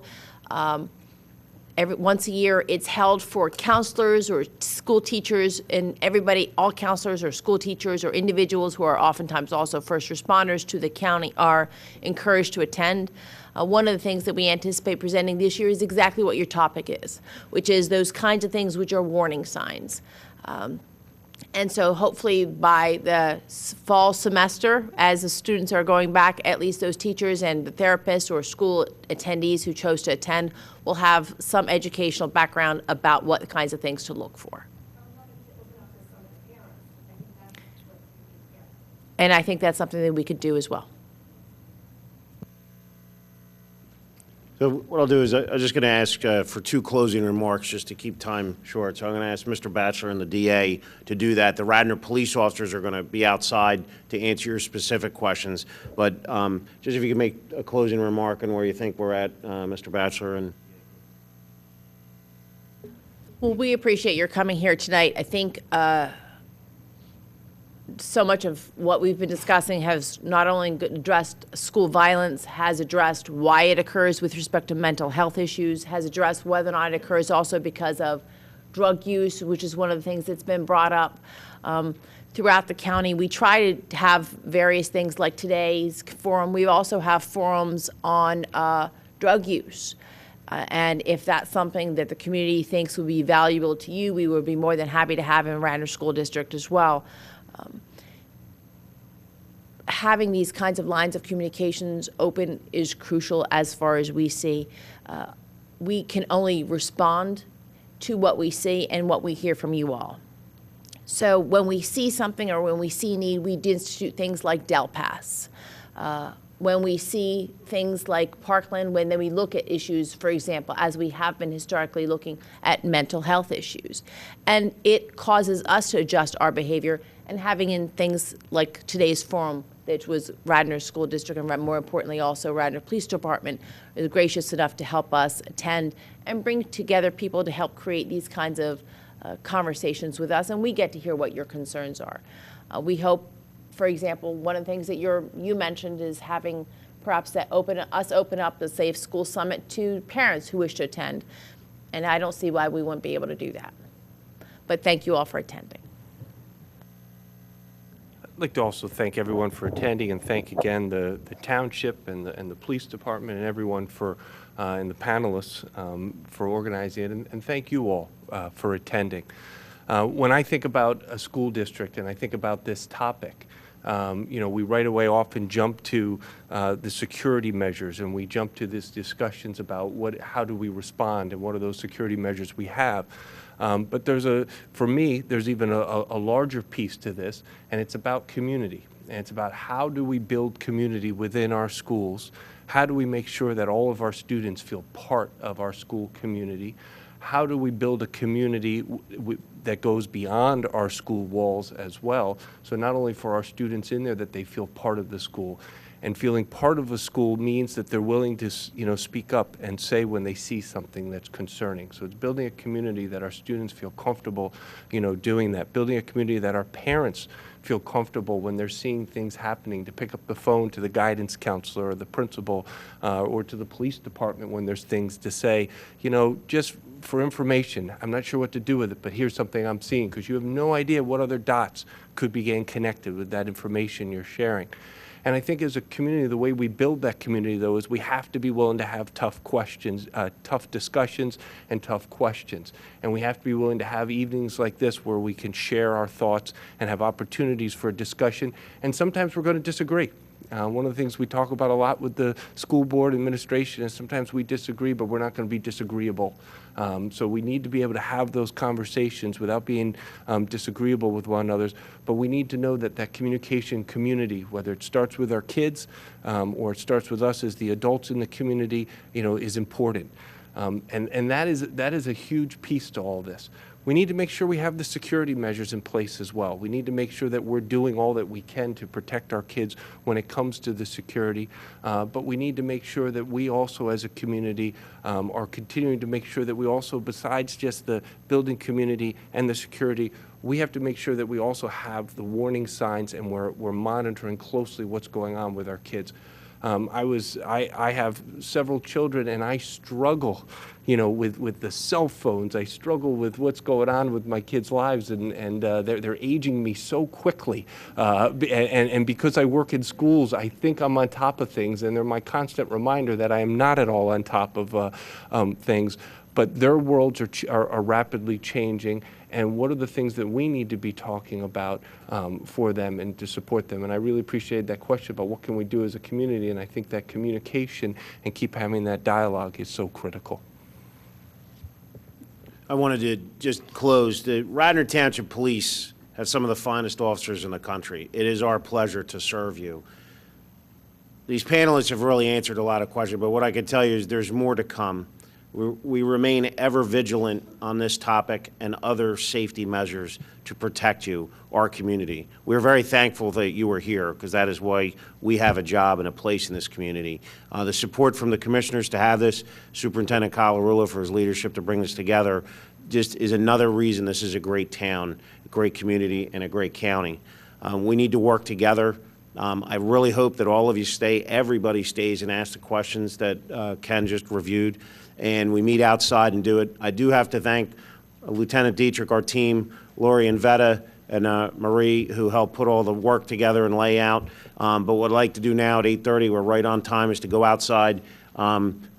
once a year. It's held for counselors or school teachers, and everybody, all counselors or school teachers or individuals who are oftentimes also first responders to the county are encouraged to attend. One of the things that we anticipate presenting this year is exactly what your topic is, which is those kinds of things which are warning signs. And so hopefully by the fall semester, as the students are going back, at least those teachers and the therapists or school attendees who chose to attend will have some educational background about what kinds of things to look for. And I think that's something that we could do as well. So what I'll do is I'm just going to ask for 2 closing remarks just to keep time short. So I'm going to ask Mr. Batchelor and the DA to do that. The Radnor police officers are going to be outside to answer your specific questions. But just if you could make a closing remark on where you think we're at, Mr. Batchelor. And Well, we appreciate your coming here tonight. I think so much of what we've been discussing has not only addressed school violence, has addressed why it occurs with respect to mental health issues, has addressed whether or not it occurs also because of drug use, which is one of the things that's been brought up throughout the county. We try to have various things like today's forum. We also have forums on drug use. And if that's something that the community thinks would be valuable to you, we would be more than happy to have in Radnor School District as well. Having these kinds of lines of communications open is crucial as far as we see. We can only respond to what we see and what we hear from you all. So when we see something or when we see need, we institute things like Del Pass. When we see things like Parkland, when then we look at issues, for example, as we have been historically looking at mental health issues. And it causes us to adjust our behavior, and having in things like today's forum, which was Radnor School District and more importantly also Radnor Police Department, is gracious enough to help us attend and bring together people to help create these kinds of conversations with us, and we get to hear what your concerns are. We hope, for example, one of the things that you mentioned is having perhaps that open up the Safe School Summit to parents who wish to attend, and I don't see why we wouldn't be able to do that. But thank you all for attending. I'd like to also thank everyone for attending, and thank again the Township and the Police Department and everyone for and the panelists for organizing it, and thank you all for attending. When I think about a school district and I think about this topic, we right away often jump to the security measures, and we jump to these discussions about how do we respond and what are those security measures we have. But for me, there's even a larger piece to this, and it's about community. And it's about how do we build community within our schools? How do we make sure that all of our students feel part of our school community? How do we build a community that goes beyond our school walls as well? So not only for our students in there that they feel part of the school, and feeling part of a school means that they're willing to, speak up and say when they see something that's concerning. So it's building a community that our students feel comfortable, doing that. Building a community that our parents feel comfortable when they're seeing things happening, to pick up the phone to the guidance counselor or the principal or to the police department when there's things to say, just for information. I'm not sure what to do with it, but here's something I'm seeing, because you have no idea what other dots could be getting connected with that information you're sharing. And I think as a community, the way we build that community, though, is we have to be willing to have tough questions, tough discussions and tough questions. And we have to be willing to have evenings like this where we can share our thoughts and have opportunities for discussion. And sometimes we're going to disagree. One of the things we talk about a lot with the school board administration is sometimes we disagree, but we're not going to be disagreeable. So we need to be able to have those conversations without being disagreeable with one another. But we need to know that that communication community, whether it starts with our kids or it starts with us as the adults in the community, is important. And that is a huge piece to all this. We need to make sure we have the security measures in place as well. We need to make sure that we're doing all that we can to protect our kids when it comes to the security. But we need to make sure that we also as a community are continuing to make sure that we also, besides just the building community and the security, we have to make sure that we also have the warning signs and we're monitoring closely what's going on with our kids. I have several children, and I struggle, with the cell phones. I struggle with what's going on with my kids' lives, and they're aging me so quickly. And because I work in schools, I think I'm on top of things, and they're my constant reminder that I am not at all on top of things. But their worlds are rapidly changing, and what are the things that we need to be talking about for them and to support them? And I really appreciate that question about what can we do as a community, and I think that communication and keep having that dialogue is so critical. I wanted to just close. The Radnor Township Police has some of the finest officers in the country. It is our pleasure to serve you. These panelists have really answered a lot of questions, but what I can tell you is there's more to come. We remain ever vigilant on this topic and other safety measures to protect you, our community. We're very thankful that you are here, because that is why we have a job and a place in this community. The support from the commissioners to have this, Superintendent Calarula for his leadership to bring this together, just is another reason this is a great town, a great community, and a great county. We need to work together. I really hope that all of you stay, everybody stays and asks the questions that Ken just reviewed, and we meet outside and do it. I do have to thank Lieutenant Dietrich, our team, Lori and Vetta, and Marie, who helped put all the work together and lay out. But what I'd like to do now at 8:30, we're right on time, is to go outside.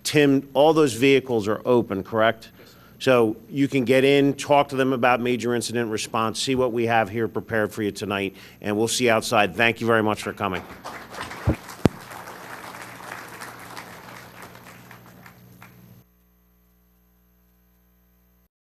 Tim, all those vehicles are open, correct? So you can get in, talk to them about major incident response, see what we have here prepared for you tonight, and we'll see you outside. Thank you very much for coming.